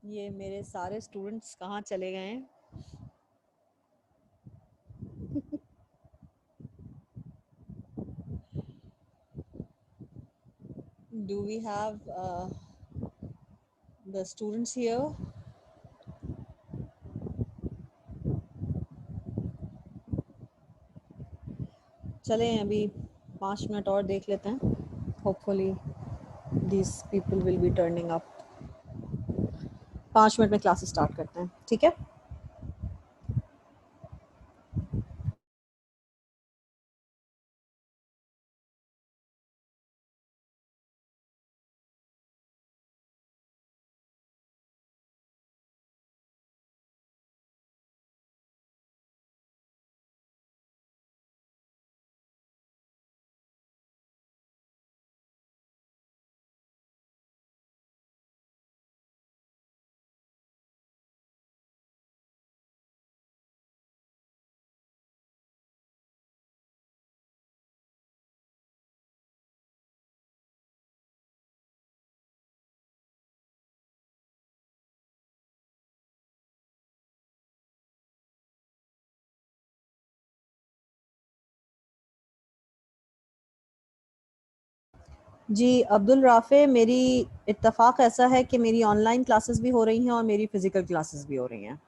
ये मेरे सारे स्टूडेंट्स कहाँ चले गए हैं? Do we have the students here? चलें अभी 5 मिनट और देख लेते हैं. Hopefully these people will be turning up. 5 minute में क्लासेस स्टार्ट करते हैं, ठीक है? जी अब्दुल राफ़े, मेरी इत्तफ़ाक़ ऐसा है कि मेरी ऑनलाइन क्लासेस भी हो रही हैं और मेरी फ़िज़िकल क्लासेस भी हो रही हैं.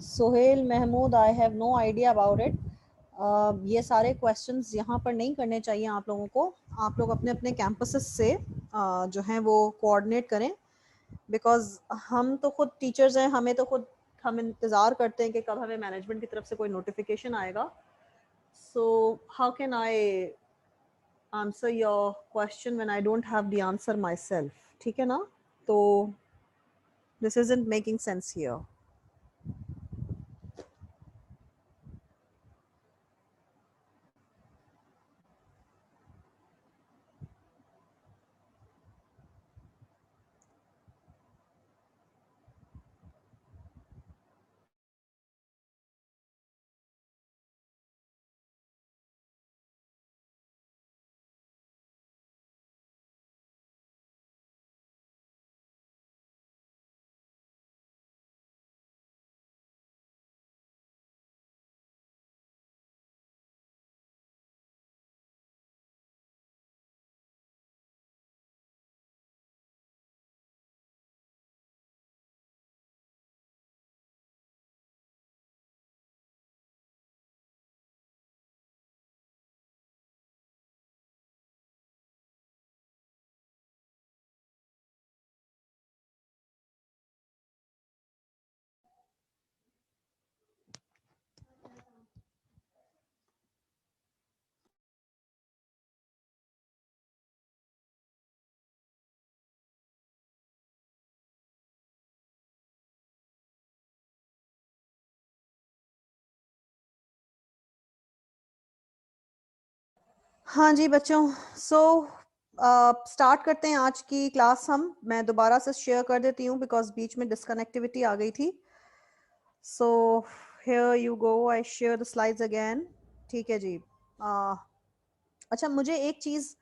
Sohail Mahmood, I have no idea about it. ये सारे क्वेश्चंस यहाँ पर नहीं करने चाहिए आप लोगों को. आप लोग अपने अपने कैंपसेस से जो हैं वो कोऑर्डिनेट करें, बिकॉज हम तो खुद टीचर्स हैं, हम इंतज़ार करते हैं कि कब हमें मैनेजमेंट की तरफ से कोई नोटिफिकेशन आएगा. So how can I answer your question when I don't have the answer my self? ठीक है ना? तो this isn't making sense here. हाँ जी बच्चों, सो स्टार्ट करते हैं आज की क्लास. मैं दोबारा से शेयर कर देती हूँ बिकॉज बीच में डिस्कनेक्टिविटी आ गई थी. So here you go, I share the slides again. ठीक है जी. अच्छा, मुझे एक चीज़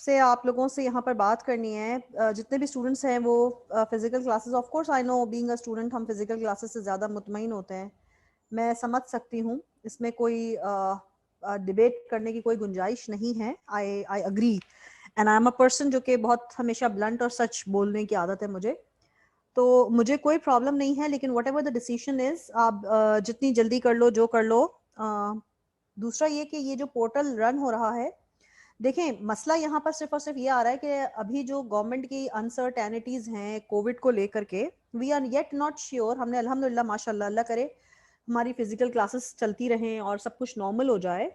से आप लोगों से यहाँ पर बात करनी है. जितने भी स्टूडेंट्स हैं वो physical classes, of course I know, being a student हम फिज़िकल क्लासेस से ज़्यादा मुतमईन होते हैं. मैं समझ सकती हूँ, इसमें कोई डिबेट करने की कोई गुंजाइश नहीं है. I agree. And I am a person जो कि बहुत हमेशा ब्लंट और सच बोलने की आदत है मुझे, तो मुझे कोई प्रॉब्लम नहीं है, लेकिन what ever the decision is आप जितनी जल्दी कर लो जो कर लो। दूसरा ये कि ये जो पोर्टल रन हो रहा है, देखें मसला यहाँ पर सिर्फ और सिर्फ ये आ रहा है कि अभी जो गवर्नमेंट की अनसर्टेनिटीज हैं कोविड को लेकर के, we are yet not sure. हमने अल्हम्दुलिल्लाह माशाल्लाह, अल्लाह करे हमारी फिजिकल क्लासेस चलती रहें और सब कुछ नॉर्मल हो जाए,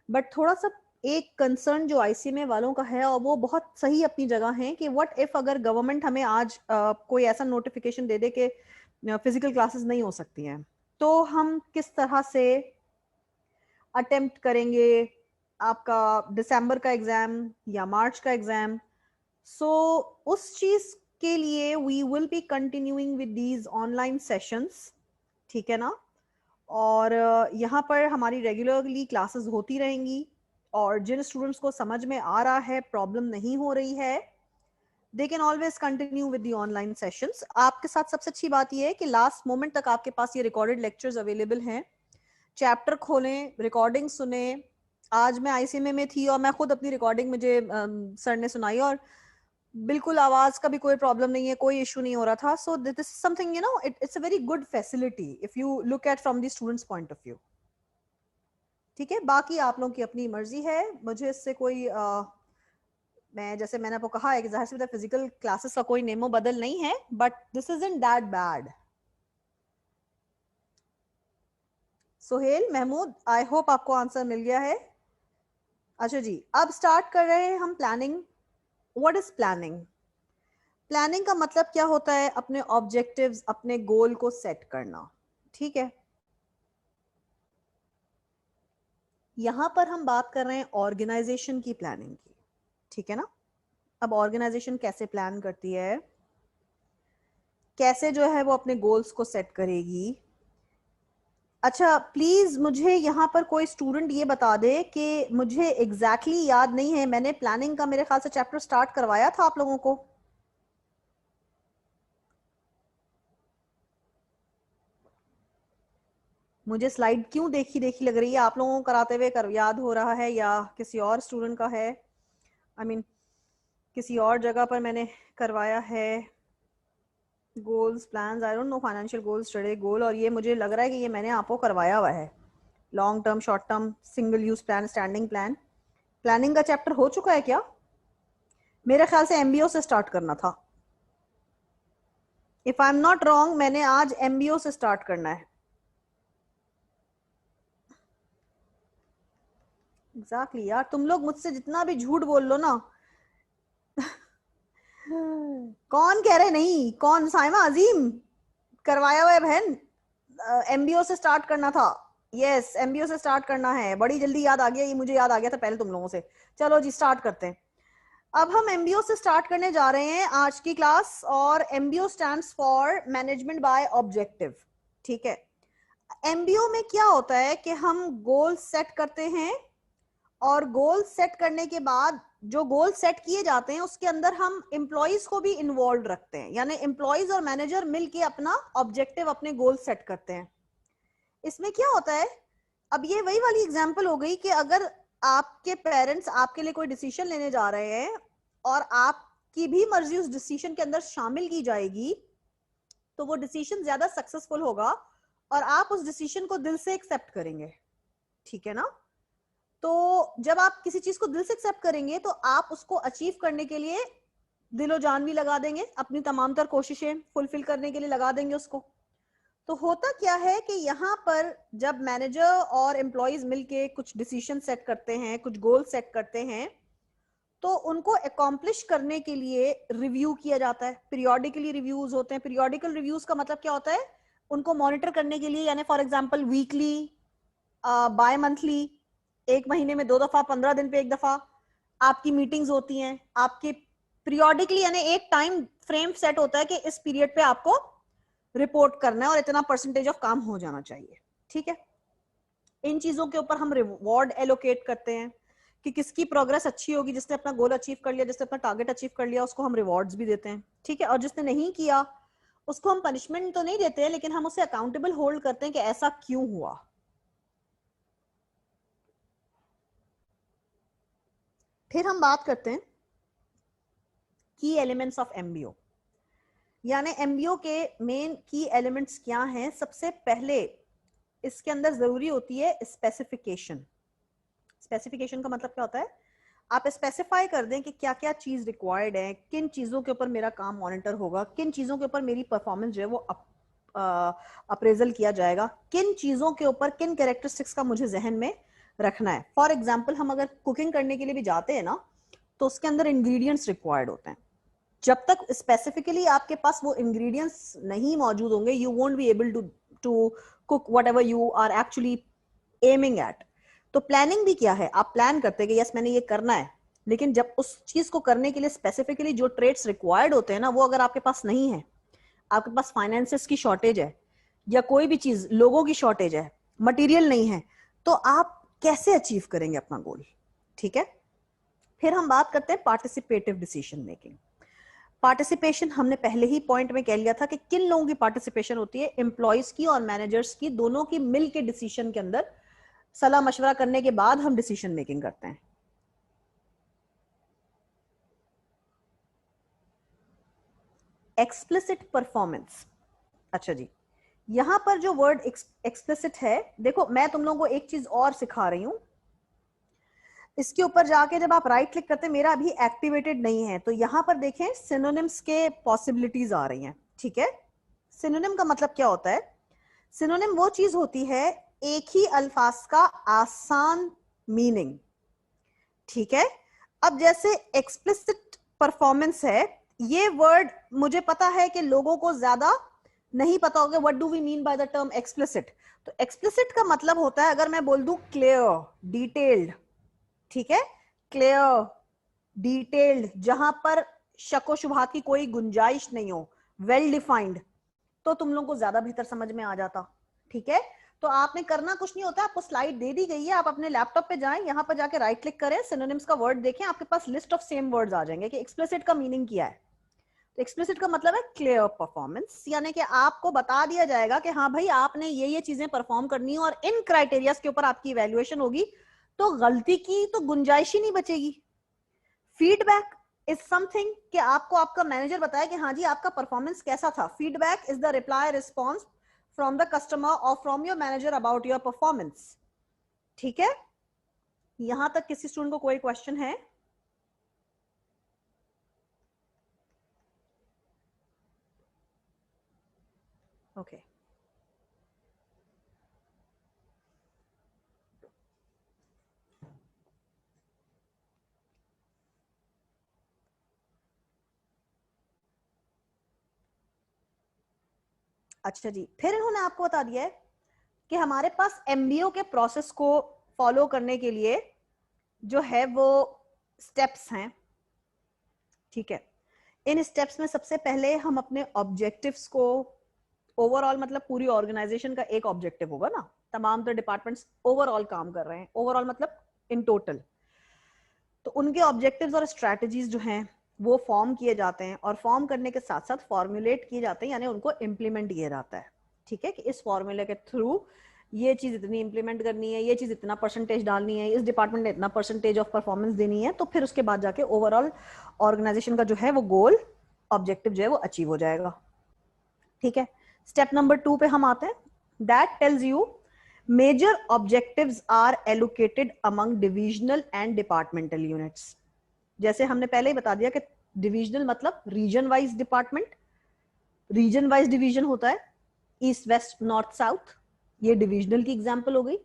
बट थोड़ा सा एक कंसर्न जो आईसीएमए वालों का है, और वो बहुत सही अपनी जगह है, कि व्हाट इफ अगर गवर्नमेंट हमें आज कोई ऐसा नोटिफिकेशन दे दे कि फिजिकल क्लासेस नहीं हो सकती हैं, तो हम किस तरह से अटेम्प्ट करेंगे आपका दिसंबर का एग्जाम या मार्च का एग्जाम। सो उस चीज के लिए we will be continuing with these online sessions, ठीक है ना। और यहाँ पर हमारी रेगुलरली क्लासेस होती रहेंगी, और जिन स्टूडेंट्स को समझ में आ रहा है, प्रॉब्लम नहीं हो रही है, they can always continue with the online sessions. आपके साथ सबसे अच्छी बात यह है कि लास्ट मोमेंट तक आपके पास ये रिकॉर्डेड लेक्चर्स अवेलेबल हैं। चैप्टर खोलें, रिकॉर्डिंग सुने। आज मैं आईसीएमए में थी और मैं खुद अपनी रिकॉर्डिंग मुझे सर ने सुनाई, और बिल्कुल आवाज का भी कोई प्रॉब्लम नहीं है, कोई इशू नहीं हो रहा था। सो this is something, you know, it's a very good facility if you look at from the students point of view. ठीक है, बाकी आप लोगों की अपनी मर्जी है, मुझे इससे कोई मैं जैसे मैंने आपको कहा है कि जाहिर सी बात है फिजिकल क्लासेस का कोई नेमो बदल नहीं है, but this is in that bad. Sohail Mahmood, I hope आपको आंसर मिल गया है। अच्छा जी, अब स्टार्ट कर रहे हैं हम planning. What is planning? Planning का मतलब क्या होता है? अपने ऑब्जेक्टिव्स, अपने गोल को सेट करना, ठीक है। यहां पर हम बात कर रहे हैं ऑर्गेनाइजेशन की प्लानिंग की, ठीक है ना। अब ऑर्गेनाइजेशन कैसे प्लान करती है, कैसे जो है वो अपने गोल्स को सेट करेगी। अच्छा प्लीज मुझे यहाँ पर कोई स्टूडेंट ये बता दे कि मुझे एग्जैक्टली याद नहीं है, मैंने प्लानिंग का मेरे ख्याल से चैप्टर स्टार्ट करवाया था आप लोगों को। मुझे स्लाइड क्यों देखी देखी लग रही है, आप लोगों को कराते हुए याद हो रहा है या किसी और स्टूडेंट का है? आई मीन किसी और जगह पर मैंने करवाया है। Goals plans, I don't know, financial goals, strategic goal, और ये मुझे लग रहा है कि ये मैंने आपको करवाया हुआ है। Long term, short term, single use plan, standing plan. Planning का चैप्टर हो चुका है क्या? मेरे ख्याल से एमबीओ से स्टार्ट करना था। If I am not wrong, मैंने आज एमबीओ से स्टार्ट करना है। एग्जैक्टली यार, तुम लोग मुझसे जितना भी झूठ बोल लो ना। कौन कह रहे नहीं? कौन? साइमा अजीम करवाया हुआ है बहन, एमबीओ से स्टार्ट करना था। यस, एमबीओ से स्टार्ट करना है। बड़ी जल्दी याद आ गया, ये मुझे याद आ गया था पहले तुम लोगों से। चलो जी स्टार्ट करते हैं। अब हम एमबीओ से स्टार्ट करने जा रहे हैं आज की क्लास, और MBO stands for management by objective, ठीक है। एमबीओ में क्या होता है कि हम गोल सेट करते हैं, और गोल सेट करने के बाद जो गोल सेट किए जाते हैं उसके अंदर हम एम्प्लॉयज को भी इन्वॉल्व रखते हैं, यानी एम्प्लॉयज और मैनेजर मिलके अपना ऑब्जेक्टिव, अपने गोल सेट करते हैं। इसमें क्या होता है, अब ये वही वाली एग्जांपल हो गई कि अगर आपके पेरेंट्स आपके लिए कोई डिसीजन लेने जा रहे हैं और आपकी भी मर्जी उस डिसीजन के अंदर शामिल की जाएगी, तो वो डिसीजन ज्यादा सक्सेसफुल होगा और आप उस डिसीजन को दिल से एक्सेप्ट करेंगे, ठीक है ना। तो जब आप किसी चीज को दिल से एक्सेप्ट करेंगे तो आप उसको अचीव करने के लिए दिलो जान भी लगा देंगे, अपनी तमाम तर कोशिशें फुलफिल करने के लिए लगा देंगे उसको। तो होता क्या है कि यहाँ पर जब मैनेजर और एम्प्लॉयज मिलके कुछ डिसीजन सेट करते हैं, कुछ गोल सेट करते हैं, तो उनको अकॉम्प्लिश करने के लिए रिव्यू किया जाता है। पीरियोडिकली रिव्यूज होते हैं। पीरियोडिकल रिव्यूज का मतलब क्या होता है, उनको मॉनिटर करने के लिए, यानी for example weekly, by monthly, एक महीने में 2 दफा, 15 दिन पे 1 दफा आपकी मीटिंग्स होती हैं। आपके पीरियोडिकली यानी एक टाइम फ्रेम सेट होता है कि इस पीरियड पे आपको रिपोर्ट करना है और इतना परसेंटेज ऑफ काम हो जाना चाहिए, ठीक है। इन चीजों के ऊपर हम रिवॉर्ड एलोकेट करते हैं कि किसकी प्रोग्रेस अच्छी होगी, जिसने अपना गोल अचीव कर लिया, जिसने अपना टारगेट अचीव कर लिया, उसको हम रिवॉर्ड्स भी देते हैं, ठीक है। और जिसने नहीं किया उसको हम पनिशमेंट तो नहीं देते हैं, लेकिन हम उसे अकाउंटेबल होल्ड करते हैं कि ऐसा क्यों हुआ। फिर हम बात करते हैं की एलिमेंट्स ऑफ एमबीओ, यानी एमबीओ के मेन की एलिमेंट्स क्या हैं? सबसे पहले इसके अंदर जरूरी होती है स्पेसिफिकेशन। स्पेसिफिकेशन का मतलब क्या होता है? आप स्पेसिफाई कर दें कि क्या क्या चीज रिक्वायर्ड है, किन चीजों के ऊपर मेरा काम मॉनिटर होगा, किन चीजों के ऊपर मेरी परफॉर्मेंस जो है वो अप्रेजल किया जाएगा, किन चीजों के ऊपर किन कैरेक्टरिस्टिक्स का मुझे जहन में रखना है। फॉर एग्जाम्पल हम अगर कुकिंग करने के लिए भी जाते हैं ना, तो उसके अंदर इंग्रेडिएंट्स रिक्वायर्ड होते हैं। जब तक स्पेसिफिकली आपके पास वो इंग्रेडिएंट्स नहीं मौजूद होंगे, you won't be able to cook whatever you are actually aiming at. तो प्लानिंग भी क्या है? आप प्लान करते हैं कि यस मैंने ये करना है, लेकिन जब उस चीज को करने के लिए स्पेसिफिकली जो ट्रेड्स रिक्वायर्ड होते हैं ना, वो अगर आपके पास नहीं है, आपके पास फाइनेंसेस की शॉर्टेज है या कोई भी चीज लोगों की शॉर्टेज है, मटेरियल नहीं है, तो आप कैसे अचीव करेंगे अपना गोल? ठीक है, फिर हम बात करते हैं पार्टिसिपेटिव डिसीजन मेकिंग। पार्टिसिपेशन हमने पहले ही पॉइंट में कह लिया था कि किन लोगों की पार्टिसिपेशन होती है? एम्प्लॉयज की और मैनेजर्स की, दोनों की मिल के डिसीजन के अंदर सलाह मशवरा करने के बाद हम डिसीजन मेकिंग करते हैं। Explicit performance. अच्छा जी, यहां पर जो वर्ड एक्सप्लिसिट है, देखो मैं तुम लोगों को एक चीज और सिखा रही हूं। इसके ऊपर जाके जब आप राइट क्लिक करते हैं, मेरा अभी एक्टिवेटेड नहीं है, तो यहां पर देखें सिनोनिम्स के पॉसिबिलिटीज आ रही हैं। ठीक है, सिनोनिम का मतलब क्या होता है? सिनोनिम वो चीज होती है एक ही अल्फाज का आसान मीनिंग। ठीक है, अब जैसे एक्सप्लिसिट परफॉर्मेंस है, ये वर्ड मुझे पता है कि लोगों को ज्यादा नहीं पता होगा what do we mean by the term explicit. तो एक्सप्लिसिट का मतलब होता है, अगर मैं बोल दूं क्लियर, डिटेल्ड, ठीक है, क्लियर, डिटेल्ड, जहां पर शक व शुबहात की कोई गुंजाइश नहीं हो, वेल डिफाइंड, तो तुम लोगों को ज्यादा बेहतर समझ में आ जाता। ठीक है, तो आपने करना कुछ नहीं होता, आपको स्लाइड दे दी गई है, आप अपने लैपटॉप पे जाएं, यहां पर जाके राइट क्लिक करें, सिनोनिम्स का वर्ड देखें, आपके पास लिस्ट ऑफ सेम वर्ड्स आ जाएंगे कि एक्सप्लिसिट का मीनिंग क्या है। तो एक्सप्लिसिट का मतलब है क्लियर परफॉर्मेंस, यानी कि आपको बता दिया जाएगा कि हाँ भाई आपने ये चीजें परफॉर्म करनी है और इन क्राइटेरियाज के ऊपर आपकी इवैल्यूएशन होगी, तो गलती की तो गुंजाइश ही नहीं बचेगी। फीडबैक इज समथिंग कि आपको आपका मैनेजर बताया कि हाँ जी आपका परफॉर्मेंस कैसा था। Feedback is the reply response from the customer और from your manager about your performance. ठीक है, यहां तक किसी स्टूडेंट को कोई क्वेश्चन है? ओके, अच्छा जी, फिर इन्होंने आपको बता दिया है कि हमारे पास एमबीओ के प्रोसेस को फॉलो करने के लिए जो है वो स्टेप्स हैं। ठीक है, इन स्टेप्स में सबसे पहले हम अपने ऑब्जेक्टिव्स को, ओवरऑल मतलब पूरी ऑर्गेनाइजेशन का एक ऑब्जेक्टिव होगा ना, तमाम तो डिपार्टमेंट्स ओवरऑल काम कर रहे हैं, ओवरऑल मतलब इन टोटल, तो उनके ऑब्जेक्टिव्स और स्ट्रैटेजीज जो हैं वो फॉर्म किए जाते हैं, और फॉर्म करने के साथ साथ फॉर्मुलेट किए जाते हैं, यानी उनको इम्प्लीमेंट किया जाता है। ठीक है, कि इस फॉर्मूले के थ्रू ये चीज इतनी इंप्लीमेंट करनी है, ये चीज इतना परसेंटेज डालनी है, इस डिपार्टमेंट ने इतना परसेंटेज ऑफ परफॉर्मेंस देनी है, तो फिर उसके बाद जाके ओवरऑल ऑर्गेनाइजेशन का जो है वो गोल, ऑब्जेक्टिव जो है वो अचीव हो जाएगा। ठीक है, स्टेप नंबर 2 पे हम आते हैं। That tells you major objectives are allocated among divisional and departmental units. जैसे हमने पहले ही बता दिया कि डिविजनल मतलब region wise department, region wise division होता है, ईस्ट वेस्ट नॉर्थ साउथ, ये डिविजनल की एग्जांपल हो गई।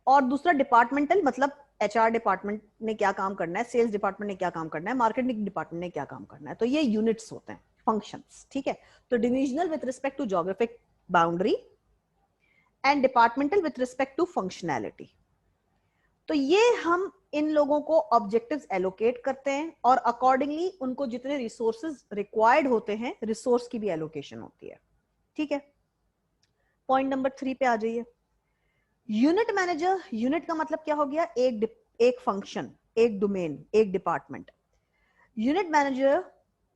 और दूसरा डिपार्टमेंटल मतलब एचआर डिपार्टमेंट ने क्या काम करना है, सेल्स डिपार्टमेंट ने क्या काम करना है, मार्केटिंग डिपार्टमेंट ने क्या काम करना है, तो ये यूनिट्स होते हैं, फंक्शंस। ठीक है, तो divisional with respect to geographic boundary and departmental with respect to functionality. तो ये हम इन लोगों को ऑब्जेक्टिव्स एलोकेट करते हैं, और अकॉर्डिंगली उनको जितने रिसोर्सेज रिक्वायर्ड होते हैं, रिसोर्स की भी एलोकेशन होती है। ठीक है, पॉइंट नंबर 3 पे आ जाइए। यूनिट मैनेजर, यूनिट का मतलब क्या हो गया? एक फंक्शन, एक डोमेन, एक department. Unit manager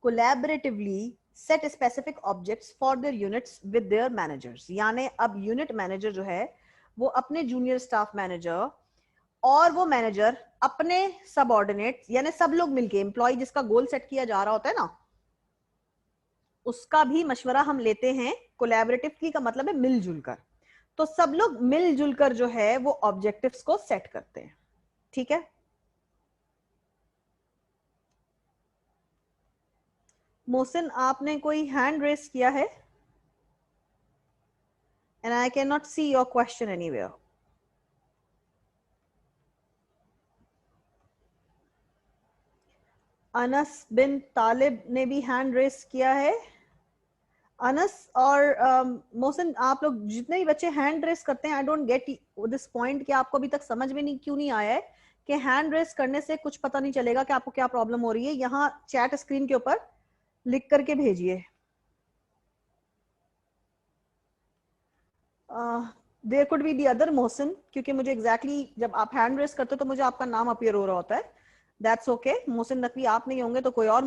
collaboratively set specific objects for their units with their managers, यानी अब यूनिट मैनेजर जो है वो अपने जूनियर स्टाफ मैनेजर और वो मैनेजर अपने सबऑर्डिनेट यानी सब लोग मिलके, एम्प्लॉय जिसका गोल सेट किया जा रहा होता है ना, उसका भी मशवरा हम लेते हैं। कोलैबोरेटिवली का मतलब है मिलजुल कर, तो सब लोग मिलजुल कर जो है वो ऑब्जेक्टिव्स को सेट करते हैं। ठीक है, मोहसिन आपने कोई हैंड रेस किया है and I can not see your question anywhere. Anas bin Talib ने भी हैंड रेस किया है। अनस और मोहसिन, आप लोग जितने भी बच्चे हैंड रेस करते हैं, I don't get this point कि आपको अभी तक समझ में नहीं क्यों नहीं आया है कि हैंड रेस करने से कुछ पता नहीं चलेगा कि आपको क्या प्रॉब्लम हो रही है। यहाँ चैट स्क्रीन के ऊपर लिख करके भेजिए। There could be the other Mohsin, क्योंकि मुझे एग्जैक्टली जब आप हैंड रेस करते हो तो मुझे आपका नाम अपीयर हो रहा होता है। दैट्स ओके, मोहसिन नकवी आप नहीं होंगे तो कोई और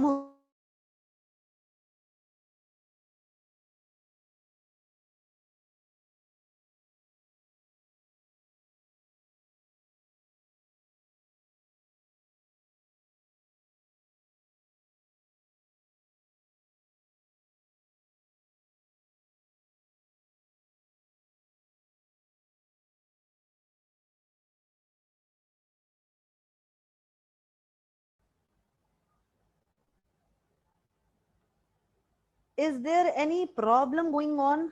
is there any problem going on?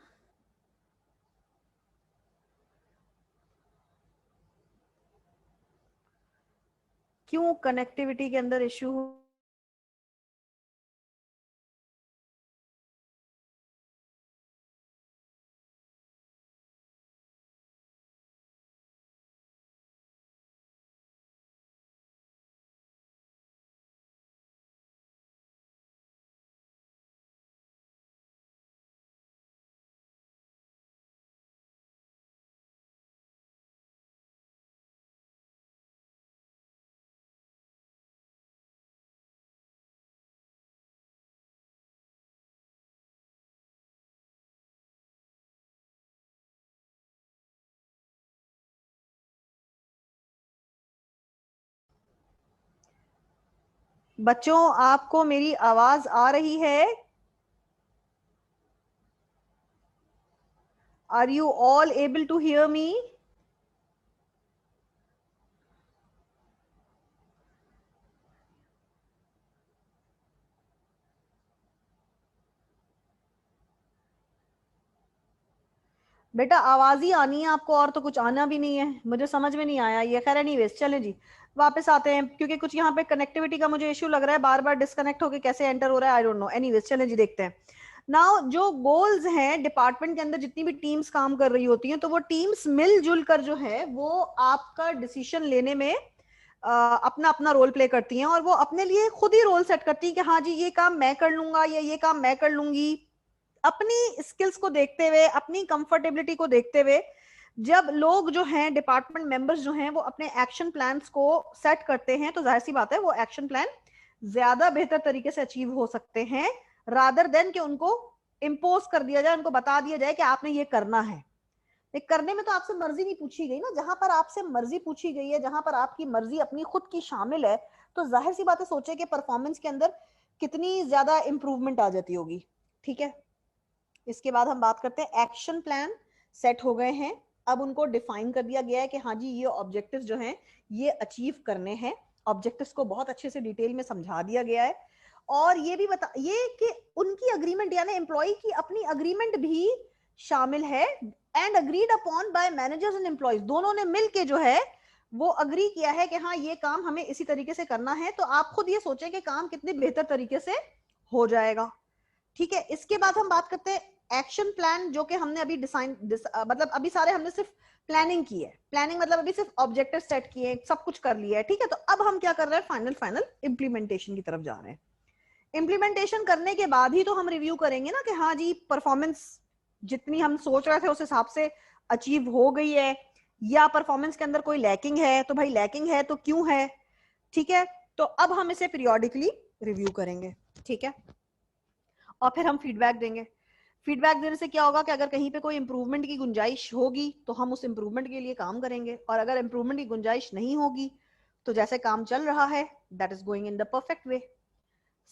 क्यों कनेक्टिविटी के अंदर इश्यू? बच्चों आपको मेरी आवाज आ रही है? Are you all able to hear me? बेटा आवाज ही आनी है आपको, और तो कुछ आना भी नहीं है। मुझे समझ में नहीं आया ये। खैर एनीवेज चलें जी, वापस आते हैं, क्योंकि कुछ यहाँ पे कनेक्टिविटी का मुझे इश्यू लग रहा है, बार बार डिस्कनेक्ट होके कैसे एंटर हो रहा है आई डोंट नो। एनीवेज चलें जी, देखते हैं। नाउ जो गोल्स हैं डिपार्टमेंट के अंदर, जितनी भी टीम्स काम कर रही होती हैं, तो वो टीम्स मिलजुल कर जो है वो आपका डिसीजन लेने में अपना अपना रोल प्ले करती हैं, और वो अपने लिए खुद ही रोल सेट करती हैं कि हाँ जी ये काम मैं कर लूंगा या ये काम मैं कर लूंगी। अपनी स्किल्स को देखते हुए, अपनी कंफर्टेबिलिटी को देखते हुए, जब लोग जो हैं डिपार्टमेंट मेंबर्स जो हैं वो अपने एक्शन प्लान्स को सेट करते हैं, तो जाहिर सी बात है वो एक्शन प्लान ज्यादा बेहतर तरीके से अचीव हो सकते हैं, रादर देन कि उनको इम्पोज कर दिया जाए, उनको बता दिया जाए कि आपने ये करना है। करने में तो आपसे मर्जी नहीं पूछी गई ना। जहां पर आपसे मर्जी पूछी गई है, जहां पर आपकी मर्जी अपनी खुद की शामिल है, तो जाहिर सी बात है सोचे कि परफॉर्मेंस के अंदर कितनी ज्यादा इंप्रूवमेंट आ जाती होगी। ठीक है, इसके बाद हम बात करते हैं एक्शन प्लान सेट हो गए हैं। अब उनको डिफाइन कर दिया गया है कि हाँ जी ये ऑब्जेक्टिव्स जो हैं ये अचीव करने हैं। ऑब्जेक्टिव्स को बहुत अच्छे से डिटेल में समझा दिया गया है, और ये भी बता ये कि उनकी अग्रीमेंट यानी एम्प्लॉय की अपनी अग्रीमेंट भी शामिल है, and agreed upon bye managers and employees. दोनों ने मिलके जो है वो अग्री किया है कि हाँ ये काम हमें इसी तरीके से करना है। तो आप खुद ये सोचें कि काम कितने बेहतर तरीके से हो जाएगा। ठीक है, इसके बाद हम बात करते हैं एक्शन प्लान, जो कि हमने अभी मतलब अभी सारे हमने सिर्फ प्लानिंग की है। प्लानिंग मतलब अभी सिर्फ ऑब्जेक्टिव सेट किए, सब कुछ कर लिया है। ठीक है, तो अब हम क्या कर रहे हैं, फाइनल इंप्लीमेंटेशन की तरफ जा रहे हैं। इंप्लीमेंटेशन करने के बाद ही तो हम रिव्यू करेंगे ना कि हाँ जी परफॉर्मेंस जितनी हम सोच रहे थे उस हिसाब से अचीव हो गई है, या परफॉर्मेंस के अंदर कोई लैकिंग है, तो भाई लैकिंग है तो क्यों है। ठीक है, तो अब हम इसे पीरियोडिकली रिव्यू करेंगे। ठीक है, और फिर हम फीडबैक देंगे। फीडबैक देने से क्या होगा कि अगर कहीं पे कोई इंप्रूवमेंट की गुंजाइश होगी तो हम उस इंप्रूवमेंट के लिए काम करेंगे, और अगर इंप्रूवमेंट की गुंजाइश नहीं होगी तो जैसे काम चल रहा है, that is going in the perfect way.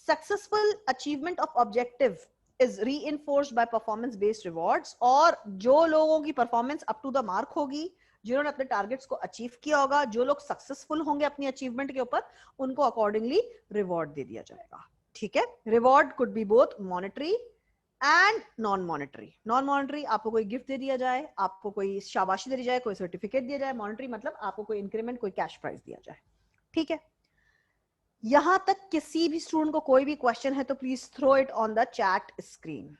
Successful achievement of objective is reinforced by performance based rewards. और जो लोगों की performance up to the mark होगी, जिन्होंने अपने टारगेट्स को अचीव किया होगा, जो लोग सक्सेसफुल होंगे अपनी अचीवमेंट के ऊपर, उनको अकॉर्डिंगली रिवॉर्ड दे दिया जाएगा. ठीक है. Reward could be both monetary and non monetary. Non monetary, आपको कोई गिफ्ट दे दिया जाए, आपको कोई शाबाशी दे दी जाए, कोई सर्टिफिकेट दिया जाए. मॉनेटरी मतलब आपको कोई इंक्रीमेंट, कोई कैश प्राइज दिया जाए. ठीक है. यहां तक किसी भी स्टूडेंट को कोई भी क्वेश्चन है तो please throw it on the chat screen.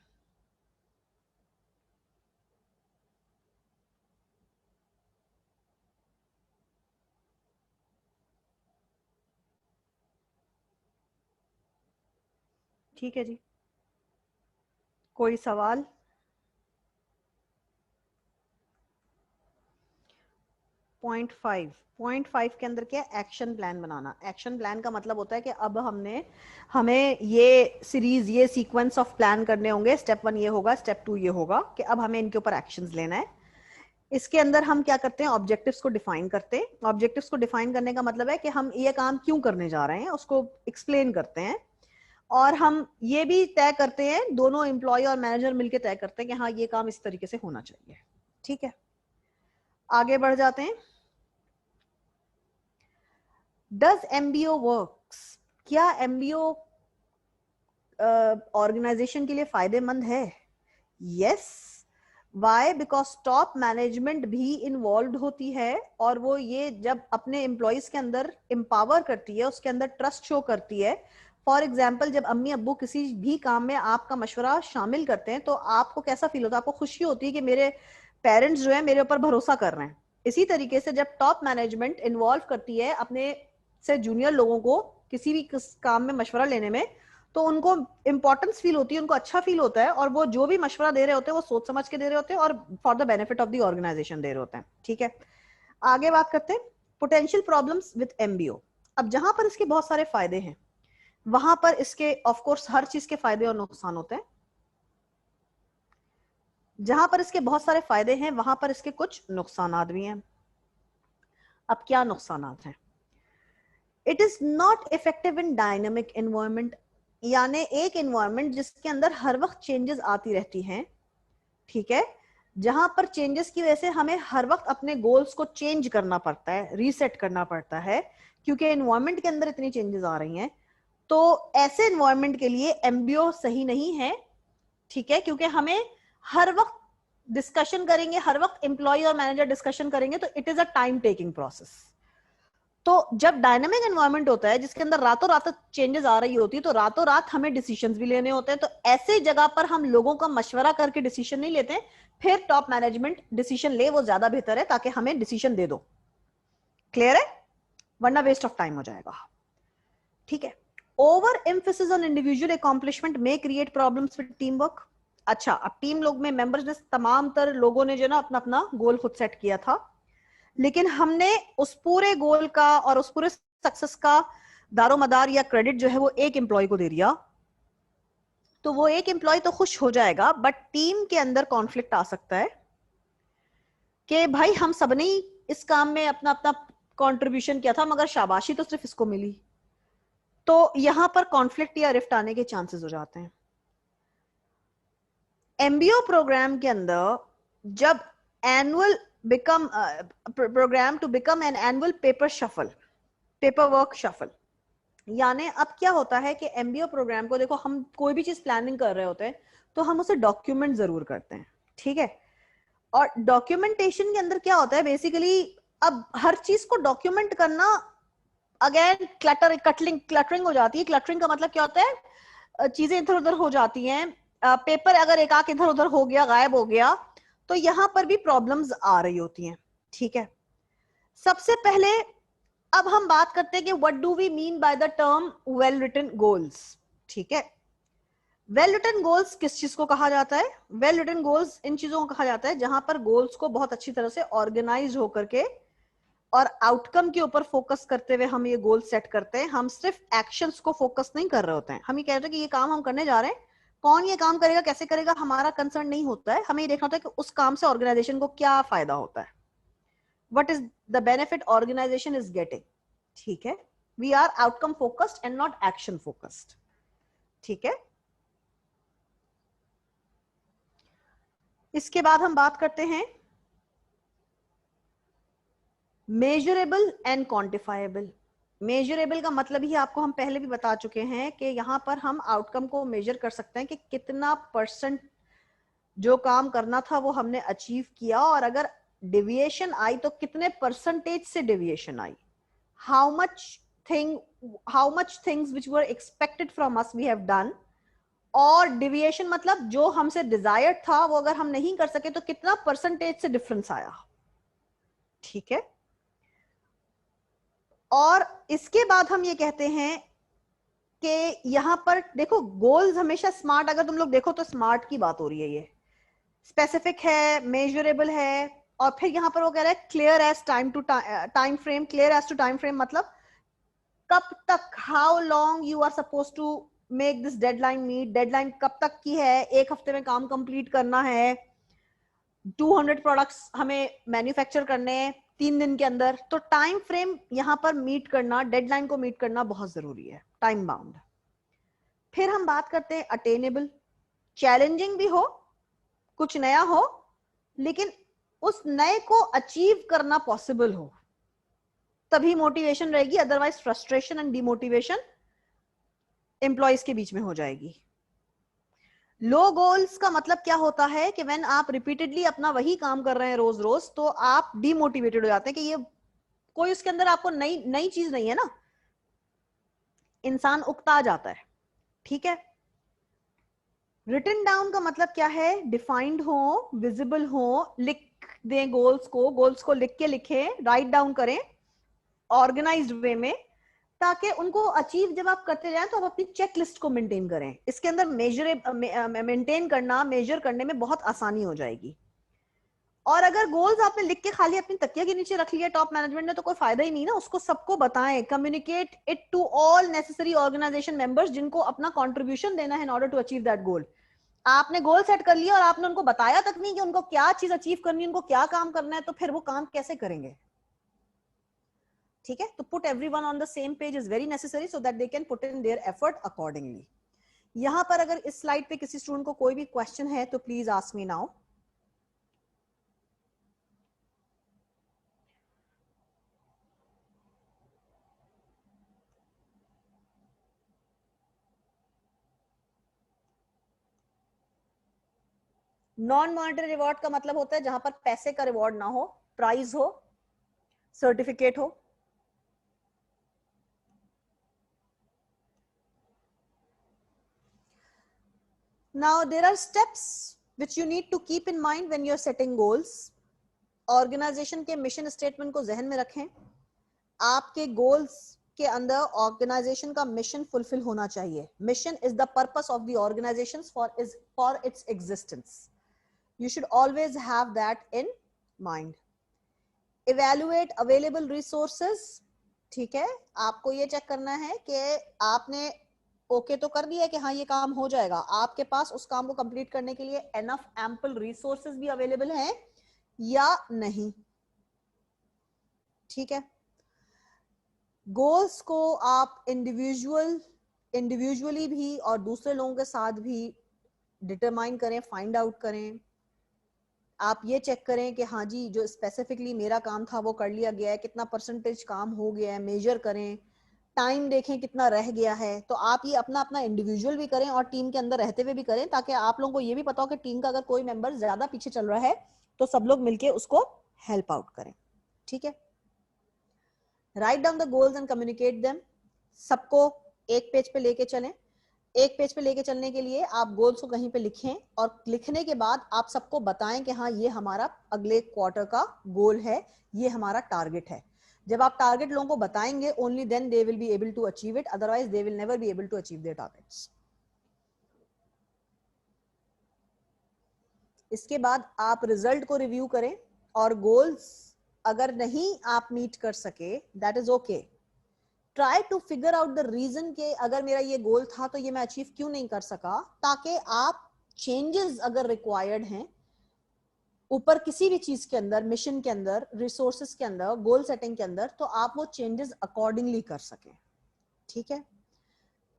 ठीक है जी. कोई सवाल? पॉइंट 5 के अंदर क्या है? एक्शन प्लान बनाना. एक्शन प्लान का मतलब होता है कि अब हमें ये सीरीज, ये सीक्वेंस ऑफ प्लान करने होंगे. स्टेप 1 ये होगा, स्टेप 2 ये होगा, कि अब हमें इनके ऊपर एक्शंस लेना है. इसके अंदर हम क्या करते हैं? ऑब्जेक्टिव्स को डिफाइन करते हैं. ऑब्जेक्टिव्स को डिफाइन करने का मतलब है कि हम ये काम क्यों करने जा रहे हैं, उसको एक्सप्लेन करते हैं. और हम ये भी तय करते हैं, दोनों एम्प्लॉय और मैनेजर मिलकर तय करते हैं कि हाँ, ये काम इस तरीके से होना चाहिए. ठीक है. आगे बढ़ जाते हैं. Does MBO works? क्या एमबीओ ऑर्गेनाइजेशन के लिए फायदेमंद है? Yes. Why? Because top management भी इन्वॉल्व होती है, और वो ये जब अपने एम्प्लॉयज के अंदर एम्पावर करती है, उसके अंदर ट्रस्ट शो करती है. फॉर एग्जाम्पल, जब अम्मी अब्बू किसी भी काम में आपका मशवरा शामिल करते हैं तो आपको कैसा फील होता है? आपको खुशी होती है कि मेरे पेरेंट्स जो है मेरे ऊपर भरोसा कर रहे हैं. इसी तरीके से जब टॉप मैनेजमेंट इन्वॉल्व करती है अपने से जूनियर लोगों को किसी भी काम में मशवरा लेने में, तो उनको इंपॉर्टेंस फील होती है, उनको अच्छा फील होता है, और वो जो भी मशवरा दे रहे होते हैं वो सोच समझ के दे रहे होते हैं और for the benefit of the organisation दे रहे होते हैं. ठीक है. आगे बात करते हैं पोटेंशियल प्रॉब्लम्स विद एमबीओ. अब जहां पर इसके बहुत सारे फायदे हैं, वहां पर इसके ऑफ कोर्स हर चीज के फायदे और नुकसान होते हैं. जहां पर इसके बहुत सारे फायदे हैं, वहां पर इसके कुछ नुकसान भी हैं. अब क्या नुकसान हैं? It is not effective in dynamic environment. यानी एक एनवायरनमेंट जिसके अंदर हर वक्त चेंजेस आती रहती हैं. ठीक है. जहां पर चेंजेस की वजह से हमें हर वक्त अपने गोल्स को चेंज करना पड़ता है, रीसेट करना पड़ता है, क्योंकि एनवायरनमेंट के अंदर इतनी चेंजेस आ रही हैं. तो ऐसे एनवायरनमेंट के लिए एमबीओ सही नहीं है. ठीक है. क्योंकि हमें हर वक्त डिस्कशन करेंगे, हर वक्त एम्प्लॉय और मैनेजर डिस्कशन करेंगे, तो it is a time taking process. तो जब डायनामिक एनवायरनमेंट होता है जिसके अंदर रातों रात चेंजेस आ रही होती है, तो रातों रात हमें डिसीजंस भी लेने होते हैं. तो ऐसे जगह पर हम लोगों का मशवरा करके डिसीजन नहीं लेते. फिर टॉप मैनेजमेंट डिसीजन ले, वो ज्यादा बेहतर है, ताकि हमें डिसीजन दे दो. क्लियर है? वरना वेस्ट ऑफ टाइम हो जाएगा. ठीक है. Over emphasis on individual accomplishment may create problems with team work. अच्छा, अब टीम लोग में मेंबर्स ने, तमाम तर लोगों ने जो ना अपना अपना गोल खुद सेट किया था, लेकिन हमने उस पूरे गोल का और उस पूरे सक्सेस का दारोमदार या क्रेडिट जो है वो एक एम्प्लॉय को दे दिया. तो वो एक एम्प्लॉय तो खुश हो जाएगा, बट टीम के अंदर कॉन्फ्लिक्ट आ सकता है कि भाई हम सबने ही इस काम में अपना अपना कंट्रीब्यूशन किया था, मगर शाबाशी तो सिर्फ इसको मिली. तो यहां पर कॉन्फ्लिक्ट या रिफ्ट आने के चांसेस हो जाते हैं. एमबीओ प्रोग्राम के अंदर जब annual become program to become an annual paper work shuffle. यानी अब क्या होता है कि एमबीओ प्रोग्राम को, देखो हम कोई भी चीज प्लानिंग कर रहे होते हैं तो हम उसे डॉक्यूमेंट जरूर करते हैं. ठीक है. और डॉक्यूमेंटेशन के अंदर क्या होता है बेसिकली, अब हर चीज को डॉक्यूमेंट करना अगेन क्लटरिंग हो जाती है. क्लटरिंग का मतलब क्या होता है? चीजें इधर उधर हो जाती हैं. पेपर अगर एक आंख इधर उधर हो गया, गायब हो गया, तो यहां पर भी प्रॉब्लम्स आ रही होती हैं. ठीक है. सबसे पहले अब हम बात करते हैं कि what do we mean by the term well written goals. ठीक है. वेल रिटन गोल्स किस चीज को कहा जाता है? वेल रिटन गोल्स इन चीजों को कहा जाता है जहां पर गोल्स को बहुत अच्छी तरह से ऑर्गेनाइज होकर के और आउटकम के ऊपर फोकस करते हुए हम ये गोल सेट करते हैं. हम सिर्फ एक्शंस को फोकस नहीं कर रहे होते हैं. हम ये कह रहे हैं कि ये काम हम करने जा रहे हैं, कौन ये काम करेगा, कैसे करेगा, हमारा कंसर्न नहीं होता है। हमें ये देखना होता है कि उस काम से ऑर्गेनाइजेशन को क्या फायदा होता है, what is the benefit organisation is getting. ठीक है, we are outcome focused and not action focused. ठीक है, इसके बाद हम बात करते हैं मेजरेबल एंड क्वांटिफाइबल। मेजरेबल का मतलब ही आपको हम पहले भी बता चुके हैं कि यहां पर हम आउटकम को मेजर कर सकते हैं कि कितना परसेंट जो काम करना था वो हमने अचीव किया, और अगर डेविएशन आई तो कितने परसेंटेज से डेविएशन आई, how much things which were expected from us we have done, और डिविएशन मतलब जो हमसे डिजायर्ड था वो अगर हम नहीं कर सके तो कितना परसेंटेज से डिफरेंस आया। ठीक है, और इसके बाद हम ये कहते हैं कि यहां पर देखो गोल्स हमेशा स्मार्ट, अगर तुम लोग देखो तो स्मार्ट की बात हो रही है, ये स्पेसिफिक है, मेजरेबल है, और फिर यहां पर वो कह रहा है clear as time frame. Clear as to time frame मतलब कब तक, how long you are suppose to make this deadline meet, deadline कब तक की है, एक हफ्ते में काम कंप्लीट करना है, 200 प्रोडक्ट्स हमें मैन्युफैक्चर करने हैं 3 दिन के अंदर, तो टाइम फ्रेम यहां पर मीट करना, डेडलाइन को मीट करना बहुत जरूरी है, टाइम बाउंड। फिर हम बात करते हैं अटेनेबल, चैलेंजिंग भी हो, कुछ नया हो, लेकिन उस नए को अचीव करना पॉसिबल हो, तभी मोटिवेशन रहेगी, otherwise frustration and demotivation employees के बीच में हो जाएगी। लो गोल्स का मतलब क्या होता है कि व्हेन आप रिपीटेडली अपना वही काम कर रहे हैं रोज रोज, तो आप डिमोटिवेटेड हो जाते हैं कि ये कोई उसके अंदर आपको नई नई चीज नहीं है ना, इंसान उकता जाता है। ठीक है, रिटन डाउन का मतलब क्या है, डिफाइंड हो, विजिबल हो, लिख दें गोल्स को लिख के लिखें, राइट डाउन करें ऑर्गेनाइज्ड वे में, ताकि उनको अचीव जब आप करते जाएं तो आप अपनी चेक लिस्ट को मेंटेन करें। इसके अंदर मेंटेन करना, मेजर करने में बहुत आसानी हो जाएगी। और अगर गोल्स आपने लिख के खाली अपनी तकिया के नीचे रख लिया टॉप मैनेजमेंट ने, तो कोई फायदा ही नहीं ना, उसको सबको बताएं, communicate it to all necessary organisation members जिनको अपना कॉन्ट्रीब्यूशन देना है in order to achieve that goal. आपने गोल सेट कर लिया और आपने उनको बताया तक नहीं कि उनको क्या चीज अचीव करनी है, उनको क्या काम करना है, तो फिर वो काम कैसे करेंगे। ठीक है, तो put everyone on the same page is very necessary so that they can put in their effort accordingly. यहां पर अगर इस स्लाइड पे किसी स्टूडेंट को कोई भी क्वेश्चन है तो please ask me now. Non monetary reward का मतलब होता है जहां पर पैसे का रिवॉर्ड ना हो, प्राइज हो, सर्टिफिकेट हो। Now there are steps which you need to keep in mind when you're setting goals. Organisation के मिशन स्टेटमेंट को जहन में रखें। आपके गोल्स के अंदर ऑर्गेनाइजेशन का मिशन फुलफिल होना चाहिए। Mission is the purpose of the organisation for its existence. You should always have that in mind. Evaluate available resources. ठीक है, आपको ये चेक करना है कि आपने ओके तो कर दिया कि हाँ ये काम हो जाएगा, आपके पास उस काम को कंप्लीट करने के लिए एनफ एम्पल रिसोर्सेज भी अवेलेबल हैं या नहीं। ठीक है, गोल्स को आप इंडिविजुअली भी और दूसरे लोगों के साथ भी डिटरमाइन करें, फाइंड आउट करें। आप ये चेक करें कि हाँ जी जो स्पेसिफिकली मेरा काम था वो कर लिया गया है, कितना परसेंटेज काम हो गया है, मेजर करें, टाइम देखें कितना रह गया है। तो आप ये अपना अपना इंडिविजुअल भी करें और टीम के अंदर रहते हुए भी करें, ताकि आप लोगों को ये भी पता हो कि टीम का अगर कोई मेंबर ज्यादा पीछे चल रहा है तो सब लोग मिलके उसको हेल्प आउट करें। ठीक है, write down the goals and communicate them. सबको एक पेज पे लेके चलें। एक पेज पे लेके चलने के लिए आप गोल्स को कहीं पे लिखें और लिखने के बाद आप सबको बताएं कि हाँ ये हमारा अगले क्वार्टर का गोल है, ये हमारा टारगेट है। जब आप टारगेट लोगों को बताएंगे only then they will be able to achieve it, otherwise they will never be able to achieve their targets. इसके बाद आप रिजल्ट को रिव्यू करें और गोल्स अगर नहीं आप मीट कर सके that is okay, try to figure out the reason के अगर मेरा ये गोल था तो ये मैं अचीव क्यों नहीं कर सका, ताकि आप चेंजेस अगर रिक्वायर्ड हैं ऊपर किसी भी चीज के अंदर, मिशन के अंदर, रिसोर्सेस के अंदर, गोल सेटिंग के अंदर, तो आप वो चेंजेस अकॉर्डिंगली कर सकें। ठीक है,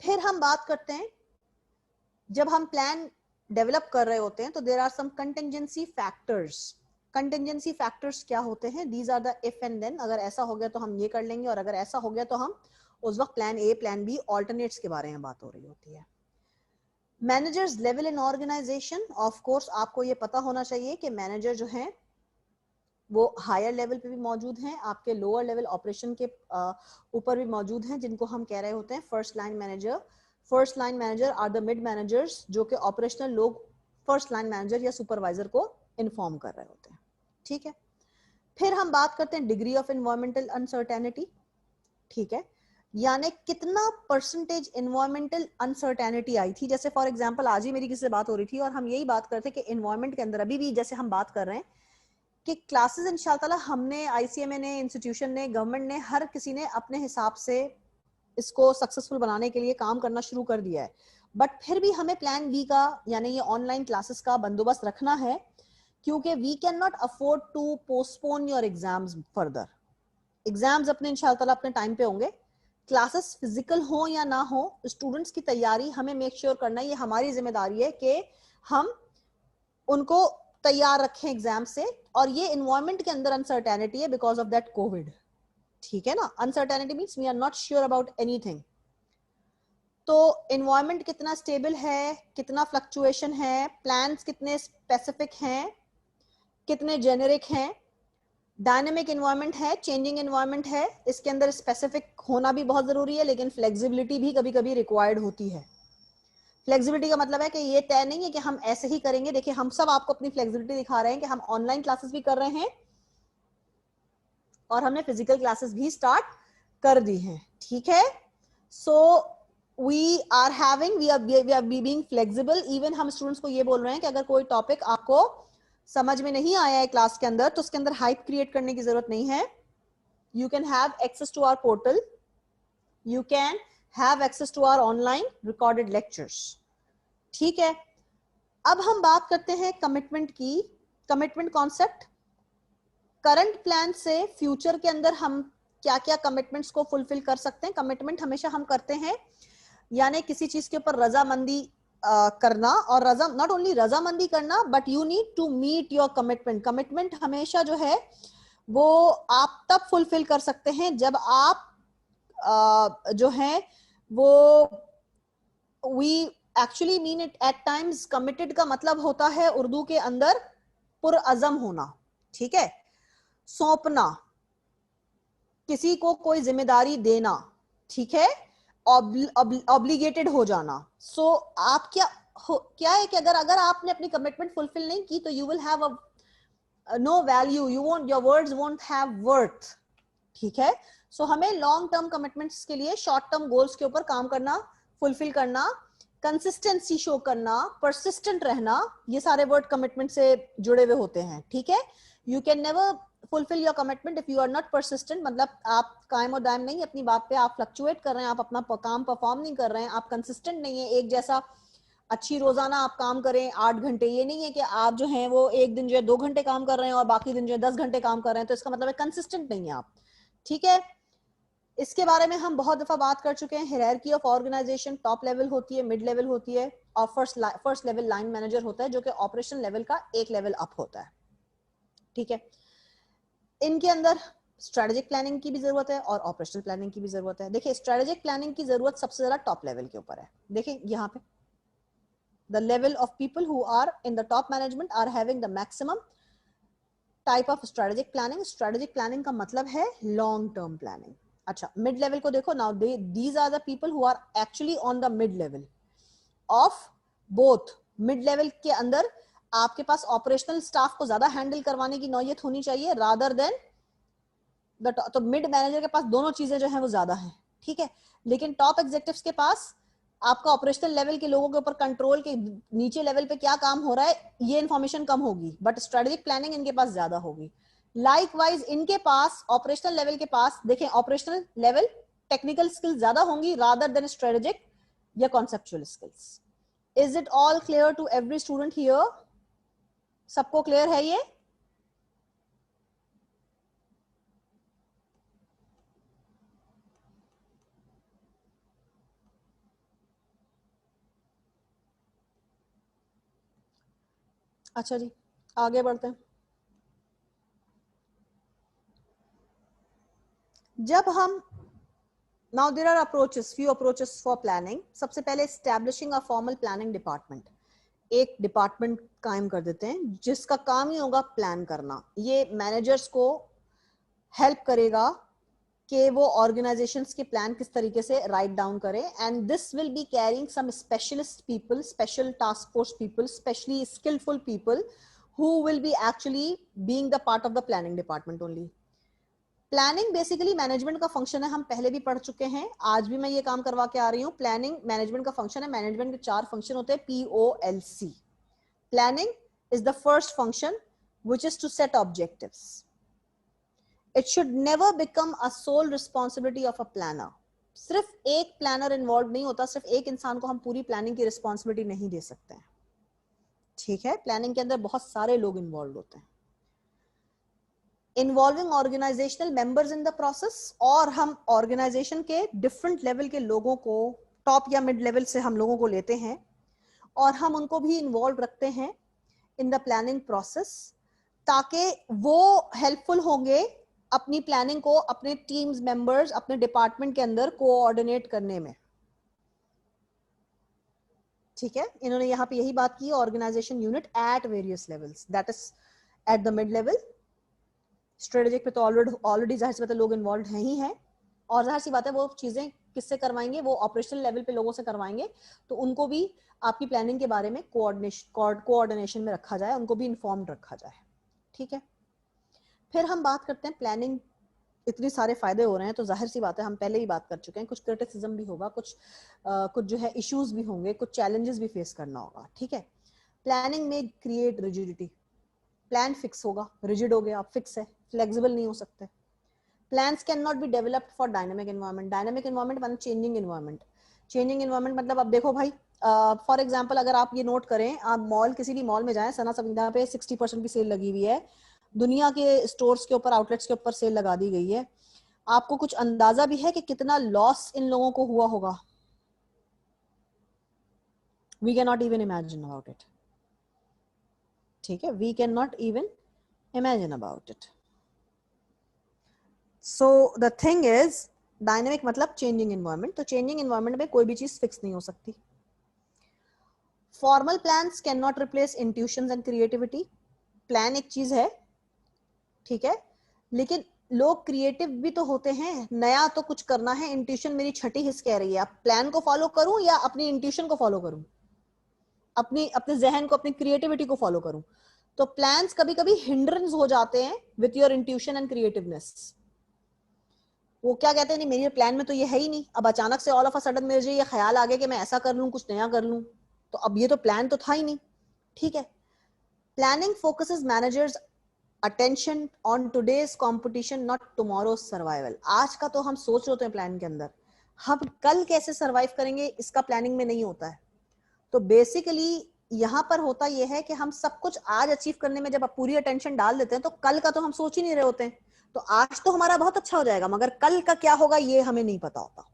फिर हम बात करते हैं जब हम प्लान डेवलप कर रहे होते हैं तो there are some contingency factors. Contingency factors क्या होते हैं? These are the if and then, अगर ऐसा हो गया तो हम ये कर लेंगे, और अगर ऐसा हो गया तो हम उस वक्त plan A, plan B, alternates के बारे में बात हो रही होती है। Managers level in organisation, of course आपको ये पता होना चाहिए कि मैनेजर जो है वो हायर लेवल पे भी मौजूद हैं, आपके लोअर लेवल ऑपरेशन के ऊपर भी मौजूद हैं, जिनको हम कह रहे होते हैं first line manager. First line manager are the mid managers, जो कि ऑपरेशनल लोग फर्स्ट लाइन मैनेजर या सुपरवाइजर को इन्फॉर्म कर रहे होते हैं। ठीक है, फिर हम बात करते हैं डिग्री ऑफ एनवायरमेंटल अनसर्टेनिटी। ठीक है, यानी कितना परसेंटेज एनवायरमेंटल अनसर्टेनिटी आई थी। जैसे फॉर एग्जांपल आज ही मेरी किसी से बात हो रही थी और हम यही बात करते कि एनवायरमेंट के अंदर अभी भी जैसे हम बात कर रहे हैं कि क्लासेस इंशाल्लाह हमने, आईसीएमए ने, इंस्टीट्यूशन ने, गवर्नमेंट ने, हर किसी ने अपने हिसाब से इसको सक्सेसफुल बनाने के लिए काम करना शुरू कर दिया है, बट फिर भी हमें प्लान बी का यानी ये ऑनलाइन क्लासेस का बंदोबस्त रखना है, क्योंकि we can not afford to postpone your exams further. Exams अपने इंशाल्लाह अपने टाइम पे होंगे, क्लासेस फिजिकल हो या ना हो, स्टूडेंट्स की तैयारी हमें मेक श्योर करना, ये हमारी जिम्मेदारी है कि हम उनको तैयार रखें एग्जाम से। और ये एनवायरनमेंट के अंदर अनसर्टेनिटी है बिकॉज ऑफ दैट कोविड। ठीक है ना, uncertainty means we are not sure about anything. तो एनवायरनमेंट कितना स्टेबल है, कितना फ्लक्चुएशन है, प्लान्स कितने स्पेसिफिक हैं, कितने जेनेरिक हैं, डायनेमिक एनवायरनमेंट है, चेंजिंग एनवायरनमेंट है, इसके अंदर स्पेसिफिक होना भी बहुत जरूरी है, लेकिन फ्लेक्सिबिलिटी भी कभी कभी रिक्वायर्ड होती है। फ्लेक्सिबिलिटी का मतलब है कि ये तय नहीं है कि हम ऐसे ही करेंगे। देखिए हम सब आपको अपनी फ्लेक्सिबिलिटी दिखा रहे हैं कि हम ऑनलाइन क्लासेस भी कर रहे हैं और हमने फिजिकल क्लासेस भी स्टार्ट कर दी हैं। ठीक है, so we are having, we are being flexible. Even हम स्टूडेंट्स को ये बोल रहे हैं कि अगर कोई टॉपिक आपको समझ में नहीं आया है क्लास के अंदर तो उसके अंदर हाइप क्रिएट करने की जरूरत नहीं है। You can have access to our portal, you can have access to our online recorded lectures. ठीक है, अब हम बात करते हैं कमिटमेंट की। कमिटमेंट कॉन्सेप्ट, करंट प्लान से फ्यूचर के अंदर हम क्या क्या कमिटमेंट्स को फुलफिल कर सकते हैं। कमिटमेंट हमेशा हम करते हैं यानी किसी चीज के ऊपर रजामंदी करना, और रजा नॉट ओनली रजामंदी करना but you need to meet your commitment. Commitment हमेशा जो है वो आप तब फुलफिल कर सकते हैं जब आप जो है वो we actually mean it at times. Committed का मतलब होता है उर्दू के अंदर पुरअज़म होना। ठीक है, सौंपना, किसी को कोई जिम्मेदारी देना। ठीक है, ऑब्लिगेटेड हो जाना। सो आप क्या है कि अगर आपने अपनी कमिटमेंट फुलफिल नहीं की तो you will have no value, you won't, your words won't have worth. ठीक है, सो हमें लॉन्ग टर्म कमिटमेंट्स के लिए शॉर्ट टर्म गोल्स के ऊपर काम करना, फुलफिल करना, कंसिस्टेंसी शो करना, परसिस्टेंट रहना, ये सारे वर्ड कमिटमेंट से जुड़े हुए होते हैं। ठीक है, you can never fulfil your commitment if you are not persistent. मतलब आप कायम और दायम नहीं अपनी बात पे, आप फ्लक्चुएट कर रहे हैं, आप अपना काम परफॉर्म नहीं कर रहे हैं, आप कंसिस्टेंट नहीं है एक जैसा अच्छी रोजाना आप काम करें 8 घंटे। ये नहीं है कि आप जो है वो एक दिन जो है 2 घंटे काम कर रहे हैं और बाकी दिन जो है 10 घंटे काम कर रहे हैं, तो इसका मतलब है कंसिस्टेंट नहीं है आप। ठीक है, इसके बारे में हम बहुत दफा बात कर चुके हैं। Hierarchy of organisation, top level होती है, मिड लेवल होती है और फर्स्ट लेवल लाइन मैनेजर होता है, जो कि ऑपरेशन लेवल का एक लेवल अप होता है। ठीक है, इनके अंदर स्ट्रेटेजिक प्लानिंग की भी जरूरत है और ऑपरेशनल प्लानिंग की भी जरूरत है। देखिए स्ट्रेटेजिक प्लानिंग की जरूरत सबसे ज्यादा टॉप लेवल के ऊपर है। देखिए यहाँ पे the level of people who are in the top management are having the maximum type of strategic planning. Strategic planning का मतलब है long term planning. अच्छा, mid level को देखो, now these are the people who are actually on the mid level of both. mid level के अंदर आपके पास operational staff को ज्यादा हैंडल करवाने की नौयत होनी चाहिए रादर देन द, तो मिड मैनेजर के पास दोनों चीजें जो है वो ज्यादा है। ठीक है, लेकिन टॉप एग्जीक्यूटिव्स के पास आपका ऑपरेशनल लेवल के लोगों के ऊपर कंट्रोल के नीचे लेवल पे क्या काम हो रहा है ये इन्फॉर्मेशन कम होगी, बट स्ट्रेटेजिक प्लानिंग इनके पास ज्यादा होगी। लाइकवाइज इनके पास ऑपरेशनल लेवल के पास, देखें ऑपरेशनल लेवल टेक्निकल स्किल्स ज्यादा होंगी रादर देन स्ट्रेटेजिक या conceptual skills. Is it all clear to every student here? सबको क्लियर है ये? अच्छा जी, आगे बढ़ते हैं। जब हम now there are approaches, few approaches for planning. सबसे पहले establishing a formal planning department. एक डिपार्टमेंट कायम कर देते हैं जिसका काम ही होगा प्लान करना। ये मैनेजर्स को हेल्प करेगा कि वो ऑर्गेनाइजेशंस के प्लान किस तरीके से राइट डाउन करें, and this will be carrying some specialist people, special task force people, specially skilful people who will be actually being the part of the planning department only. Planning basically management का function है, हम पहले भी पढ़ चुके हैं, आज भी मैं ये काम करवा के आ रही हूँ। प्लानिंग मैनेजमेंट का फंक्शन है। मैनेजमेंट के 4 फंक्शन होते हैं, POLC। Planning is the first function which is to set objectives. It should never become a sole responsibility of a planner. सिर्फ एक प्लानर इन्वॉल्व नहीं होता, सिर्फ एक इंसान को हम पूरी प्लानिंग की रिस्पॉन्सिबिलिटी नहीं दे सकते हैं, ठीक है। प्लानिंग के अंदर बहुत सारे लोग इन्वॉल्व होते हैं। Involving organisational members in the process, और हम ऑर्गेनाइजेशन के डिफरेंट लेवल के लोगों को, टॉप या मिड लेवल से हम लोगों को लेते हैं और हम उनको भी इन्वॉल्व रखते हैं इन द प्लानिंग प्रोसेस, ताकि वो हेल्पफुल होंगे अपनी प्लानिंग को अपने टीम्स मेंबर्स, अपने डिपार्टमेंट के अंदर कोऑर्डिनेट करने में, ठीक है। इन्होंने यहाँ पे यही बात की, organisation unit at various levels, that is at the mid level. Strategic पे तो ऑलरेडी जाहिर सी बात है लोग इन्वॉल्व हैं ही हैं, और जाहिर सी बात है वो चीजें किससे करवाएंगे, वो ऑपरेशनल लेवल पे लोगों से करवाएंगे, तो उनको भी आपकी प्लानिंग के बारे में कोऑर्डिनेशन में रखा जाए, उनको भी इन्फॉर्म्ड रखा जाए, ठीक है। फिर हम बात करते हैं प्लानिंग, इतने सारे फायदे हो रहे हैं तो जाहिर सी बात है हम पहले ही बात कर चुके हैं, कुछ क्रिटिसिज्म भी होगा, कुछ जो है इश्यूज भी होंगे, कुछ चैलेंजेस भी फेस करना होगा, ठीक है। प्लानिंग में क्रिएट रिजिडिटी, प्लान फिक्स होगा, रिजिड हो गया, आप फिक्स है, फ्लेक्सिबल नहीं हो सकते। Plans can not be developed for dynamic environment. Dynamic environment मतलब चेंजिंग एनवायरनमेंट। चेंजिंग एनवायरनमेंट मतलब अब देखो भाई, फॉर एग्जांपल अगर आप ये नोट करें, आप मॉल, किसी भी मॉल में जाएं, सना संविदा पे 60% की सेल लगी हुई है, दुनिया के स्टोर्स के ऊपर, आउटलेट्स के ऊपर सेल लगा दी गई है। आपको कुछ अंदाजा भी है कि कितना लॉस इन लोगों को हुआ होगा? We can not even imagine about it, ठीक है, we can not even imagine about it. So the thing is, dynamic मतलब चेंजिंग एनवायरनमेंट, तो चेंजिंग एनवायरनमेंट में कोई भी चीज फिक्स नहीं हो सकती। Formal plans can not replace intuitions and creativity. Plan एक चीज है, ठीक है, लेकिन लोग क्रिएटिव भी तो होते हैं, नया तो कुछ करना है। इंट्यूशन मेरी छठी हिस्स कह रही है, आप प्लान को फॉलो करूं या अपनी इंट्यूशन को फॉलो करूं, अपने जहन को, अपनी क्रिएटिविटी को फॉलो करूं। तो प्लान्स कभी कभी हिंड्रेंस हो जाते हैं with your intuition and creativeness. वो क्या कहते हैं, नहीं मेरे प्लान में तो ये है ही नहीं, अब अचानक से ऑल ऑफ अ सडन मुझे ये ख्याल आ गया कि मैं ऐसा कर लूं, कुछ नया कर लूं, तो अब ये तो प्लान तो था ही नहीं, ठीक है। Planning focuses managers attention on today's competition, not tomorrow's survival. आज का तो हम सोच रहे होते हैं प्लान के अंदर, हम कल कैसे सर्वाइव करेंगे इसका प्लानिंग में नहीं होता है। तो बेसिकली यहाँ पर होता यह है कि हम सब कुछ आज अचीव करने में जब आप पूरी अटेंशन डाल देते हैं तो कल का तो हम सोच ही नहीं रहे होते हैं। तो आज तो हमारा बहुत अच्छा हो जाएगा, मगर कल का क्या होगा ये हमें नहीं पता होता।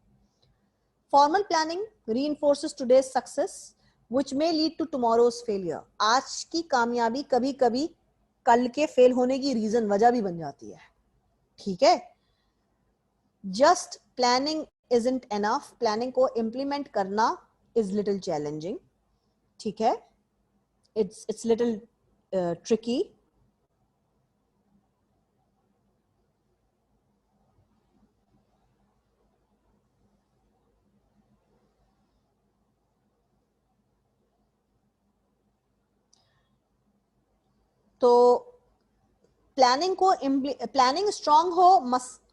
Formal planning reinforces today's success which may lead to tomorrow's failure। आज की कामयाबी कभी कभी कल के फेल होने की रीजन, वजह भी बन जाती है, ठीक है। Just planning isn't enough, planning को इम्प्लीमेंट करना is little challenging, ठीक है, it's little tricky। तो प्लानिंग स्ट्रांग हो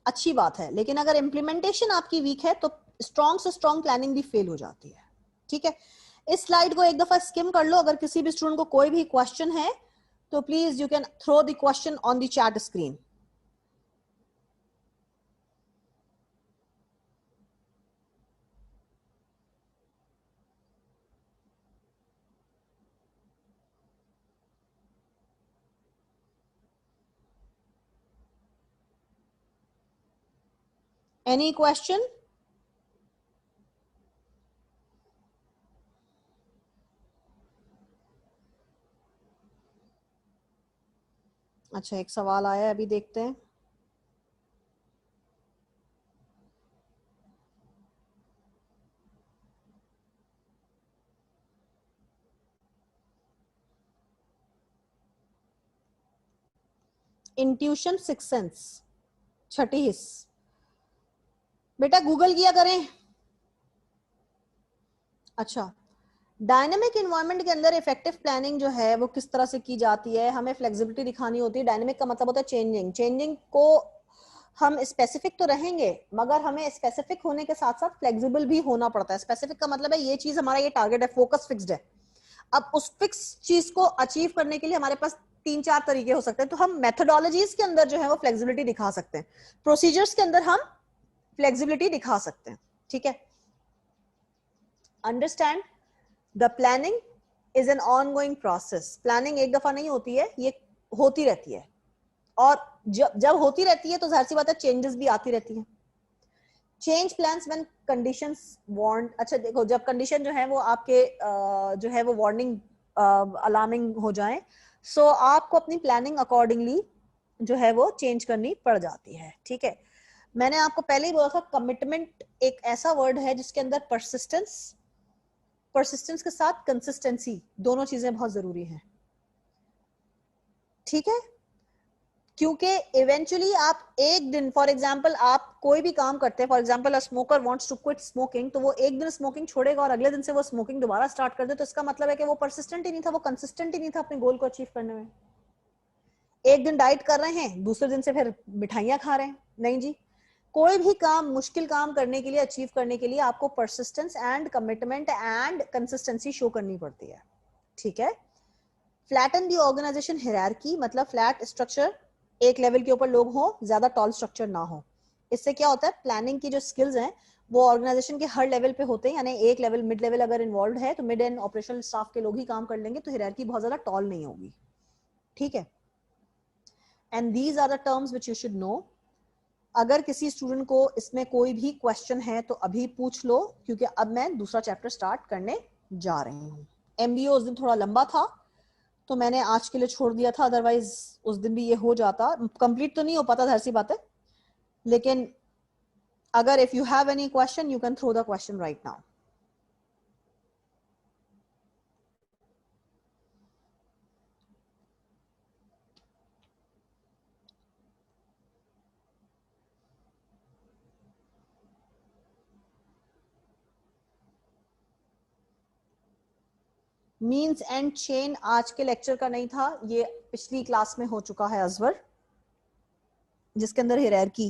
अच्छी बात है, लेकिन अगर इम्प्लीमेंटेशन आपकी वीक है तो स्ट्रांग से स्ट्रांग प्लानिंग भी फेल हो जाती है, ठीक है। इस स्लाइड को एक दफा स्किम कर लो, अगर किसी भी स्टूडेंट को कोई भी क्वेश्चन है तो please you can throw the question on the chat screen. Any question? अच्छा, एक सवाल आया है, अभी देखते हैं। इंट्यूशन, सिक्स सेंस, छठी हिस्स। बेटा गूगल किया करें। अच्छा, डायनेमिक इन्वायरमेंट के अंदर इफेक्टिव प्लानिंग जो है वो किस तरह से की जाती है? हमें फ्लेक्सिबिलिटी दिखानी होती है। डायनेमिक का मतलब होता है चेंजिंग। चेंजिंग को हम स्पेसिफिक तो रहेंगे, मगर हमें स्पेसिफिक होने के साथ साथ फ्लेक्सिबल भी होना पड़ता है। स्पेसिफिक का मतलब है ये चीज हमारा, ये टारगेट है, फोकस फिक्स्ड है। अब उस फिक्स चीज को अचीव करने के लिए हमारे पास तीन चार तरीके हो सकते हैं। तो हम मेथोडोलॉजीज के अंदर जो है वो फ्लेक्सिबिलिटी दिखा सकते हैं, प्रोसीजर्स के अंदर हम फ्लेक्सिबिलिटी दिखा सकते हैं। ठीक है, understand, the planning is an on going process. Planning एक दफा नहीं होती है, ये होती रहती है। और जब जब होती रहती है तो जाहिर सी बात है चेंजेस भी आती रहती हैं। Change plans when conditions warn. अच्छा देखो, जब कंडीशन जो है वो आपके जो है वो वार्निंग अलार्मिंग हो जाए, सो आपको अपनी प्लानिंग अकॉर्डिंगली जो है वो चेंज करनी पड़ जाती है। ठीक है, मैंने आपको पहले ही बोला था, कमिटमेंट एक ऐसा वर्ड है जिसके अंदर परसिस्टेंस, परसिस्टेंस के साथ कंसिस्टेंसी, दोनों चीजें बहुत जरूरी हैं। ठीक है, क्योंकि इवेंचुअली आप एक दिन, फॉर एग्जांपल आप कोई भी काम करते हैं, for example a smoker wants to quit smoking, तो वो एक दिन स्मोकिंग छोड़ेगा और अगले दिन से वो स्मोकिंग दोबारा स्टार्ट कर दे, तो इसका मतलब है कि वो परसिस्टेंट ही नहीं था, वो कंसिस्टेंट ही नहीं था अपने गोल को अचीव करने में। एक दिन डाइट कर रहे हैं, दूसरे दिन से फिर मिठाइयां खा रहे हैं, नहीं जी। कोई भी काम, मुश्किल काम करने के लिए, अचीव करने के लिए आपको persistence and commitment and consistency show करनी पड़ती है। ठीक है, फ्लैटन दी ऑर्गेनाइजेशन हायरार्की, मतलब फ्लैट स्ट्रक्चर, एक लेवल के ऊपर लोग हो, ज्यादा टॉल स्ट्रक्चर ना हो। इससे क्या होता है, प्लानिंग की जो स्किल्स हैं वो ऑर्गेनाइजेशन के हर लेवल पे होते हैं। यानी एक लेवल, मिड लेवल अगर इन्वॉल्व है तो मिड एंड ऑपरेशनल स्टाफ के लोग ही काम कर लेंगे, तो हायरार्की बहुत ज्यादा टॉल नहीं होगी। ठीक है, and these are the terms which you should know. अगर किसी स्टूडेंट को इसमें कोई भी क्वेश्चन है तो अभी पूछ लो, क्योंकि अब मैं दूसरा चैप्टर स्टार्ट करने जा रही हूँ। एमबीओ उस दिन थोड़ा लंबा था तो मैंने आज के लिए छोड़ दिया था, अदरवाइज उस दिन भी ये हो जाता। कंप्लीट तो नहीं हो पाता, जाहिर सी बात है, लेकिन अगर if you have any question you can throw the question right now. Means end chain आज के लेक्चर का नहीं था, ये पिछली क्लास में हो चुका है अजवर, जिसके अंदर हायरार्की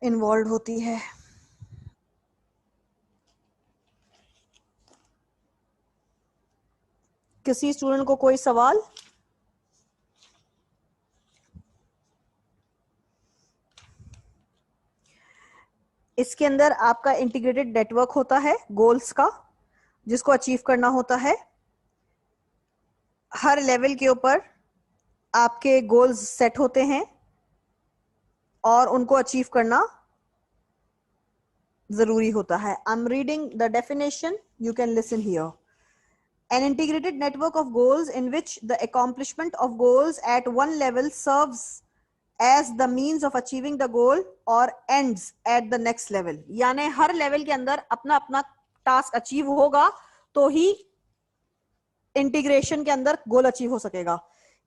इन्वॉल्व होती है। किसी स्टूडेंट को कोई सवाल? इसके अंदर आपका इंटीग्रेटेड नेटवर्क होता है गोल्स का, जिसको अचीव करना होता है। हर लेवल के ऊपर आपके गोल्स सेट होते हैं और उनको अचीव करना जरूरी होता है। I am reading the definition, you can listen here. An integrated network of goals in which the accomplishment of goals at one level serves as the means of achieving the goal or ends at the next level। यानी हर level के अंदर अपना अपना task achieve होगा तो ही integration के अंदर goal achieve हो सकेगा।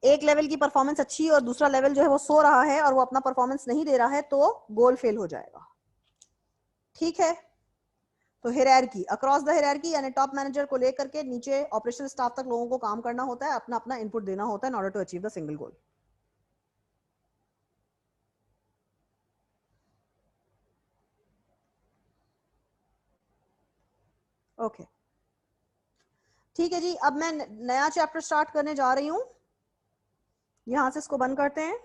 एक लेवल की परफॉर्मेंस अच्छी और दूसरा लेवल जो है वो सो रहा है और वो अपना परफॉर्मेंस नहीं दे रहा है, तो गोल फेल हो जाएगा। ठीक है, तो हायरार्की, अक्रॉस द हायरार्की यानी टॉप मैनेजर को लेकर के नीचे ऑपरेशनल स्टाफ तक लोगों को काम करना होता है, अपना अपना इनपुट देना होता है in order to achieve the single goal. Okay, ठीक है जी। अब मैं नया चैप्टर स्टार्ट करने जा रही हूं, यहां से इसको बंद करते हैं।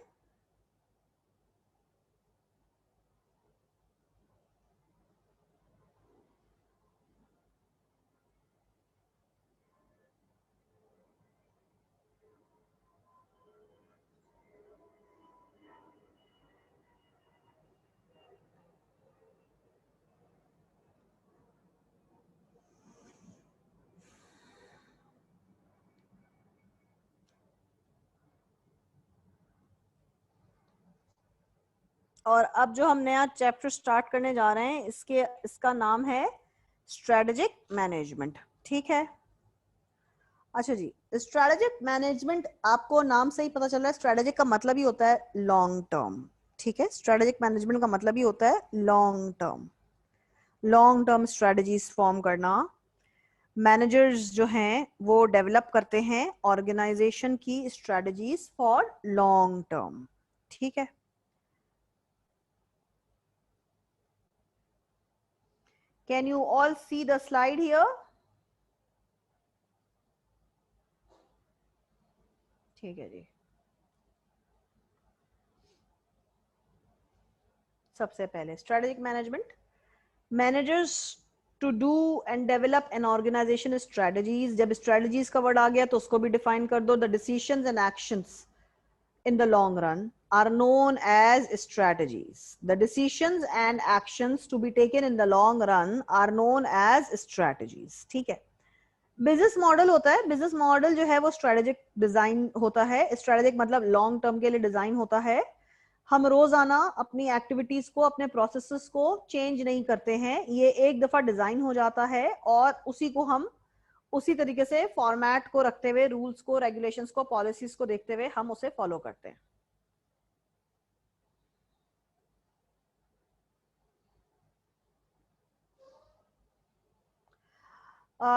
और अब जो हम नया चैप्टर स्टार्ट करने जा रहे हैं इसका नाम है स्ट्रेटेजिक मैनेजमेंट। ठीक है, अच्छा जी, स्ट्रेटेजिक मैनेजमेंट आपको नाम से ही पता चल रहा है, स्ट्रेटेजिक का मतलब ही होता है लॉन्ग टर्म। ठीक है, स्ट्रेटेजिक मैनेजमेंट का मतलब ही होता है लॉन्ग टर्म स्ट्रेटजीज फॉर्म करना। मैनेजर्स जो हैं वो डेवलप करते हैं ऑर्गेनाइजेशन की स्ट्रेटजीज फॉर लॉन्ग टर्म। ठीक है, can you all see the slide here? ठीक है जी, सबसे पहले strategic management, managers to do and develop an organisation strategies. जब स्ट्रेटजीज का वर्ड आ गया तो उसको भी डिफाइन कर दो। The decisions and actions in the long run are known as strategies. The decisions and actions to be taken in the long run are known as strategies. ठीक है, बिजनेस मॉडल होता है, बिजनेस मॉडल जो है वो strategic design होता है। Strategic मतलब लॉन्ग टर्म के लिए डिजाइन होता है। हम रोजाना अपनी एक्टिविटीज को, अपने प्रोसेसेस को चेंज नहीं करते हैं, ये एक दफा डिजाइन हो जाता है और उसी को हम उसी तरीके से फॉर्मेट को रखते हुए, रूल्स को, रेगुलेशंस को, पॉलिसीज को देखते हुए हम उसे फॉलो करते हैं।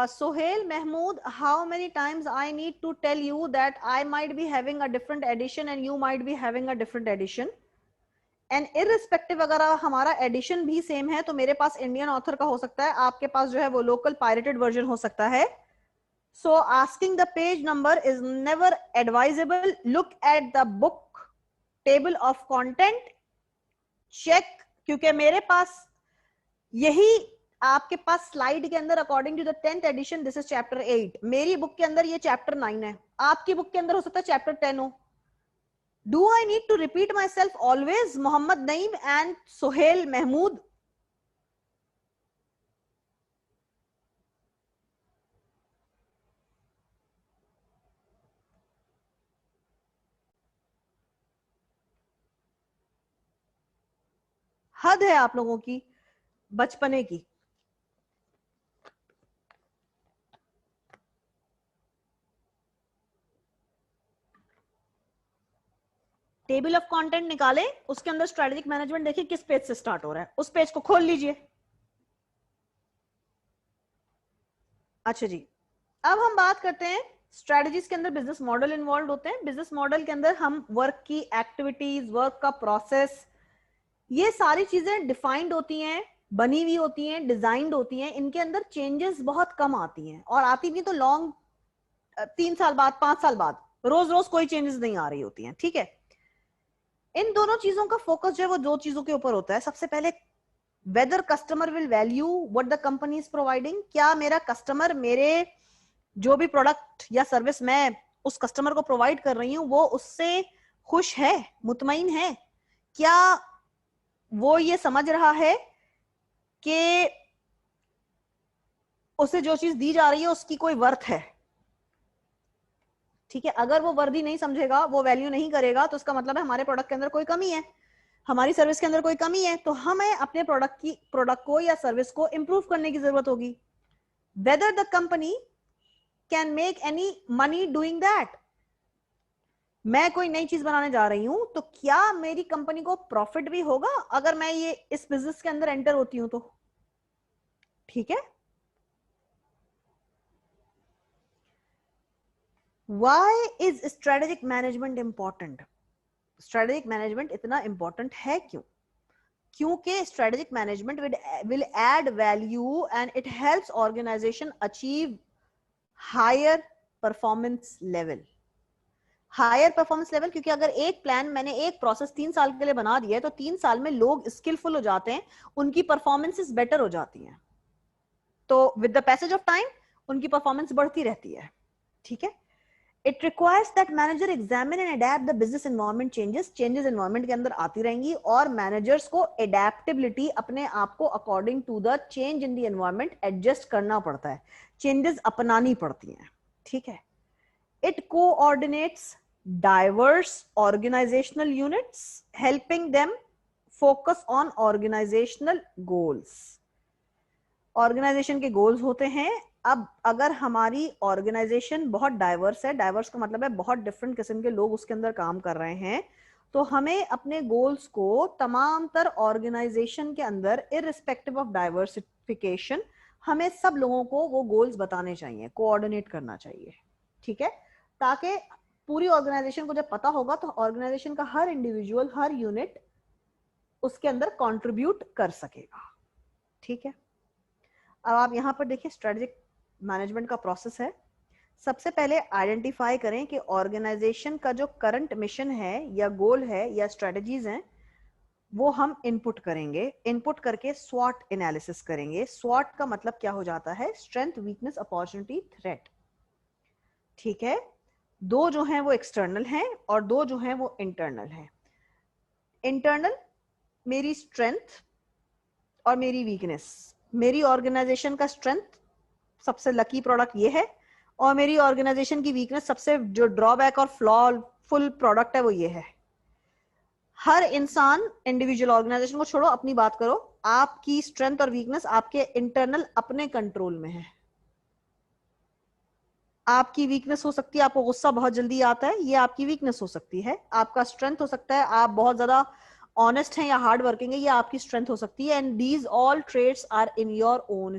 Sohail Mahmood, how many times I need to tell you that I might be having a different edition and you might be having a different edition? And irrespective अगर हमारा एडिशन भी सेम है तो मेरे पास Indian author का हो सकता है, आपके पास जो है वो लोकल पायरेटेड वर्जन हो सकता है। So asking the page number is never advisable. Look at the book table of content, check, क्योंकि मेरे पास यही आपके पास स्लाइड के अंदर according to the 10th edition this is chapter 8, मेरी बुक के अंदर ये चैप्टर 9 है, आपकी बुक के अंदर हो सकता है चैप्टर 10 हो। Do I need to repeat myself always? Mohammad Naeem and Sohail Mahmood, हद है आप लोगों की बचपने की। टेबल ऑफ कंटेंट निकालें, उसके अंदर स्ट्रेटेजिक मैनेजमेंट देखिए किस पेज से स्टार्ट हो रहा है, उस पेज को खोल लीजिए। अच्छा जी, अब हम बात करते हैं स्ट्रेटजीज के अंदर बिजनेस मॉडल इन्वॉल्व होते हैं। बिजनेस मॉडल के अंदर हम वर्क की एक्टिविटीज, वर्क का प्रोसेस, ये सारी चीजें डिफाइंड होती हैं, बनी हुई होती हैं, डिजाइंड होती हैं। इनके अंदर चेंजेस बहुत कम आती हैं, और आती भी तो लॉन्ग 3 साल बाद, 5 साल बाद, रोज रोज कोई चेंजेस नहीं आ रही होती हैं। ठीक है, इन दोनों चीजों का फोकस जो है वो दो चीजों के ऊपर होता है। सबसे पहले whether customer will value what the company is providing, क्या मेरा कस्टमर मेरे जो भी प्रोडक्ट या सर्विस मैं उस कस्टमर को प्रोवाइड कर रही हूं वो उससे खुश है, मुतमईन है, क्या वो ये समझ रहा है कि उसे जो चीज दी जा रही है उसकी कोई वर्थ है। ठीक है, अगर वो वर्दी नहीं समझेगा, वो वैल्यू नहीं करेगा, तो उसका मतलब है हमारे प्रोडक्ट के अंदर कोई कमी है, हमारी सर्विस के अंदर कोई कमी है, तो हमें अपने प्रोडक्ट को या सर्विस को इंप्रूव करने की जरूरत होगी। Whether the company can make any money doing that, मैं कोई नई चीज बनाने जा रही हूं तो क्या मेरी कंपनी को प्रॉफिट भी होगा अगर मैं ये इस बिजनेस के अंदर एंटर होती हूं तो। ठीक है, why is strategic management important? Strategic management इतना इंपॉर्टेंट है क्यों? क्योंकि strategic management will add value and it helps organisation achieve higher performance level. Higher performance level, क्योंकि अगर एक प्लान, मैंने एक प्रोसेस 3 साल के लिए बना दिया है तो 3 साल में लोग स्किलफुल हो जाते हैं, उनकी परफॉर्मेंसेस बेटर हो जाती हैं, तो with the passage of time उनकी परफॉर्मेंस बढ़ती रहती है। ठीक है, it requires that manager examine and adapt the business environment changes environment के अंदर आती रहेंगी, और मैनेजर्स को एडेप्टेबिलिटी, अपने आप को according to the change in the environment adjust करना पड़ता है, चेंजेस अपनानी पड़ती हैं। ठीक है, it coordinates diverse organizational units, helping them focus on organisational goals. Organisation के गोल्स होते हैं। अब अगर हमारी ऑर्गेनाइजेशन बहुत डाइवर्स है, डाइवर्स का मतलब है बहुत डिफरेंट किस्म के लोग उसके अंदर काम कर रहे हैं, तो हमें अपने गोल्स को तमाम तर ऑर्गेनाइजेशन के अंदर इररिस्पेक्टिव ऑफ डाइवर्सिफिकेशन हमें सब लोगों को वो गोल्स बताने चाहिए, कोऑर्डिनेट करना चाहिए, ठीक है, ताकि पूरी ऑर्गेनाइजेशन को जब पता होगा तो ऑर्गेनाइजेशन का हर इंडिविजुअल, हर यूनिट उसके अंदर कंट्रीब्यूट कर सकेगा, ठीक है। अब आप यहां पर देखिए स्ट्रेटेजिक मैनेजमेंट का प्रोसेस है। सबसे पहले आइडेंटिफाई करें कि ऑर्गेनाइजेशन का जो करंट मिशन है या गोल है या स्ट्रेटजीज हैं वो हम इनपुट करेंगे। इनपुट करके स्वॉट एनालिसिस करेंगे। स्वॉट का मतलब क्या हो जाता है? स्ट्रेंथ, वीकनेस, अपॉर्चुनिटी, थ्रेट, ठीक है। दो जो हैं वो एक्सटर्नल हैं और दो जो हैं वो इंटरनल हैं। इंटरनल मेरी स्ट्रेंथ और मेरी वीकनेस। मेरी ऑर्गेनाइजेशन का स्ट्रेंथ सबसे लकी प्रोडक्ट ये है और मेरी ऑर्गेनाइजेशन की वीकनेस सबसे जो ड्रॉबैक और फ्लॉ फुल प्रोडक्ट है वो ये है। हर इंसान, इंडिविजुअल, ऑर्गेनाइजेशन को छोड़ो, अपनी बात करो, आपकी स्ट्रेंथ और वीकनेस आपके इंटरनल अपने कंट्रोल में है। आपकी वीकनेस हो सकती है आपको गुस्सा बहुत जल्दी आता है, ये आपकी वीकनेस हो सकती है। आपका स्ट्रेंथ हो सकता है आप बहुत ज्यादा ऑनेस्ट हैं या हार्ड वर्किंग है, ये आपकी स्ट्रेंथ हो सकती है। And these all traits are in your own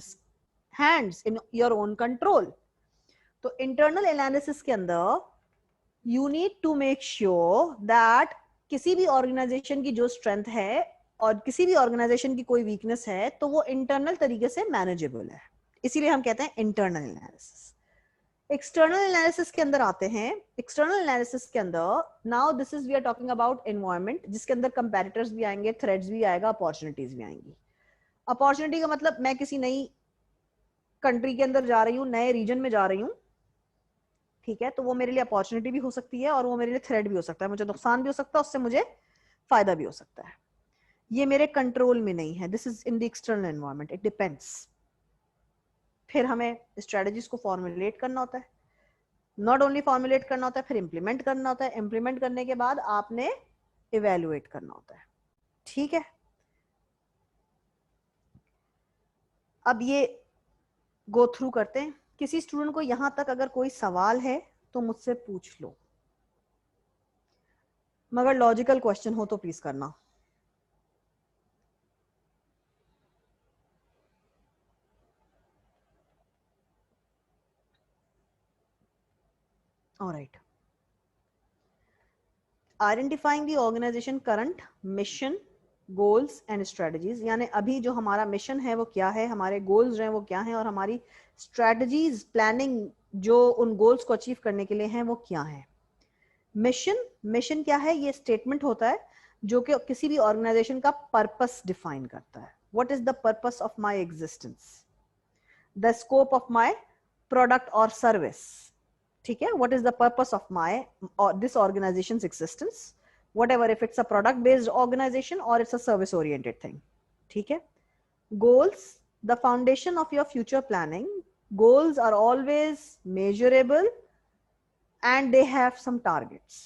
hands, in your own control. तो इंटरनल एनालिसिस के अंदर you need to make sure that किसी भी ऑर्गेनाइजेशन की जो स्ट्रेंथ है और किसी भी ऑर्गेनाइजेशन की कोई वीकनेस है तो वो इंटरनल तरीके से मैनेजेबल है, इसीलिए हम कहते हैं इंटरनल एनालिसिस। एक्सटर्नल एनालिसिस के अंदर आते हैं। एक्सटर्नल एनालिसिस के अंदर now this is we are talking about environment, जिसके अंदर कंपैरेटर्स भी आएंगे, थ्रेट्स भी आएगा, अपॉर्चुनिटीज भी आएंगी। अपॉर्चुनिटी का मतलब मैं किसी नई कंट्री के अंदर जा रही हूँ, नए रीजन में जा रही हूँ, ठीक है, तो वो मेरे लिए अपॉर्चुनिटी भी हो सकती है और वो मेरे लिए थ्रेट भी हो सकता है। मुझे नुकसान भी हो सकता है, उससे मुझे फायदा भी हो सकता है। ये मेरे कंट्रोल में नहीं है। This is in the external environment, it depends. फिर हमें स्ट्रेटजीज को फॉर्मुलेट करना होता है। नॉट ओनली फॉर्मुलेट करना होता है, फिर इंप्लीमेंट करना होता है। इंप्लीमेंट करने के बाद आपने इवेल्युएट करना होता है, ठीक है। अब ये गो थ्रू करते हैं। किसी स्टूडेंट को यहां तक अगर कोई सवाल है तो मुझसे पूछ लो, मगर लॉजिकल क्वेश्चन हो तो प्लीज करना। Alright, identifying the organisation current mission, goals and strategies. यानी अभी जो हमारा मिशन है वो क्या है, हमारे गोल्स हैं वो क्या है, और हमारी स्ट्रेटजीज, प्लानिंग जो उन गोल्स को अचीव करने के लिए हैं वो क्या है। मिशन, मिशन क्या है? ये स्टेटमेंट होता है जो कि किसी भी ऑर्गेनाइजेशन का पर्पस डिफाइन करता है। What is the purpose of my existence, the scope of my product और सर्विस, ठीक है। What is the purpose of my this organisations existence, whatever, if it's a product based organization or it's a service oriented thing, ठीक है। goals, the foundation of your future planning. Goals are always measurable and they have some targets.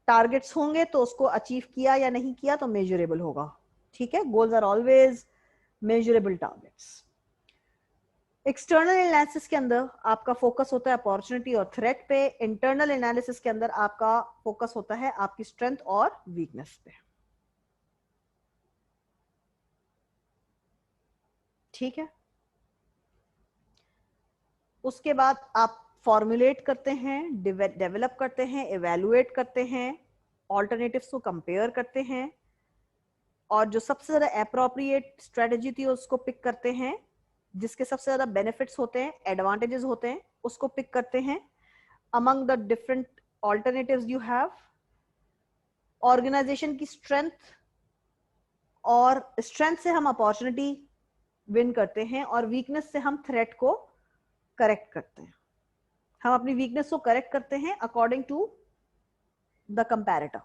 Targets होंगे तो उसको achieve किया या नहीं किया तो मेजरेबल होगा, ठीक है। Goals are always measurable targets. External analysis के अंदर आपका फोकस होता है अपॉर्चुनिटी और थ्रेट पे। इंटरनल एनालिसिस के अंदर आपका फोकस होता है आपकी स्ट्रेंथ और वीकनेस पे, ठीक है। उसके बाद आप फॉर्मुलेट करते हैं, डेवलप करते हैं, इवेलुएट करते हैं, ऑल्टरनेटिव्स को कंपेयर करते हैं और जो सबसे ज्यादा अप्रोप्रिएट स्ट्रेटजी थी उसको पिक करते हैं, जिसके सबसे ज्यादा बेनिफिट्स होते हैं, एडवांटेजेस होते हैं, उसको पिक करते हैं among the different alternatives you have. Organisation की स्ट्रेंथ, और स्ट्रेंथ से हम अपॉर्चुनिटी विन करते हैं और वीकनेस से हम थ्रेट को करेक्ट करते हैं। हम अपनी वीकनेस को करेक्ट करते हैं अकॉर्डिंग टू द कंपैरेटर,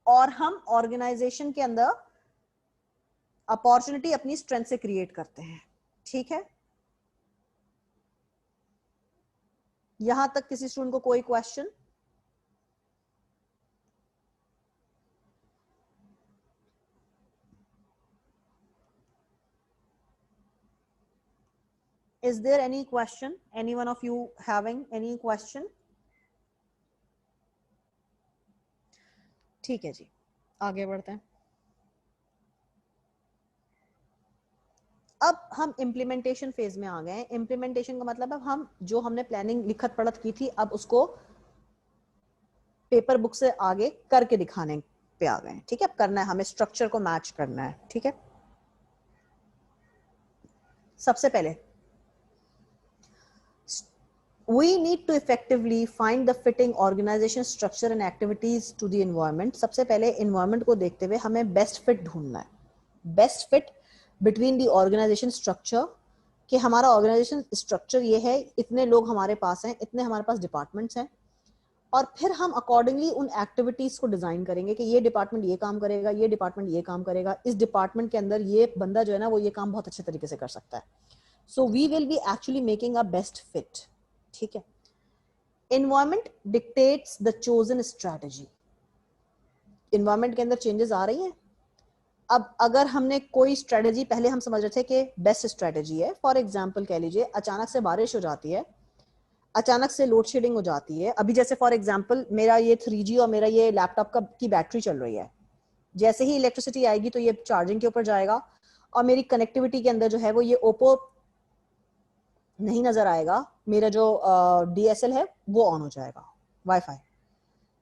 और हम ऑर्गेनाइजेशन के अंदर अपॉर्चुनिटी अपनी स्ट्रेंथ से क्रिएट करते हैं, ठीक है। यहां तक किसी स्टूडेंट को कोई question? Is there any question? Any one of you having any question? ठीक है जी, आगे बढ़ते हैं. अब हम इम्प्लीमेंटेशन फेज में आ गए हैं. इम्प्लीमेंटेशन का मतलब अब हम जो हमने प्लानिंग लिखत पढ़त की थी, अब उसको पेपर बुक से आगे करके दिखाने पे आ गए हैं. ठीक है, अब करना है हमें, स्ट्रक्चर को मैच करना है. ठीक है, सबसे पहले we need to effectively find the fitting organization structure and activities to the environment. सबसे पहले environment को देखते हुए हमें best fit ढूंढना है. Best fit between the organization structure, कि हमारा organization structure ये है, इतने लोग हमारे पास हैं, इतने हमारे पास departments हैं, और फिर हम accordingly उन activities को डिजाइन करेंगे कि ये डिपार्टमेंट ये काम करेगा, ये डिपार्टमेंट ये काम करेगा, इस डिपार्टमेंट के अंदर ये बंदा जो है ना वो ये काम बहुत अच्छे तरीके से कर सकता है. So we will be actually making a best fit. ठीक है. Environment dictates the chosen strategy. Environment के अंदर चेंजेस आ रही हैं. अब अगर हमने कोई स्ट्रेटेजी, पहले हम समझ रहे थे कि बेस्ट स्ट्रेटेजी है, फॉर एग्जांपल कह लीजिए अचानक से बारिश हो जाती है, अचानक से लोड शेडिंग हो जाती है. अभी जैसे फॉर एग्जांपल मेरा ये 3G और मेरा ये लैपटॉप की बैटरी चल रही है, जैसे ही इलेक्ट्रिसिटी आएगी तो ये चार्जिंग के ऊपर जाएगा और मेरी कनेक्टिविटी के अंदर जो है वो ये ओप्पो नहीं नजर आएगा, मेरा जो DSL है वो ऑन हो जाएगा, wifi.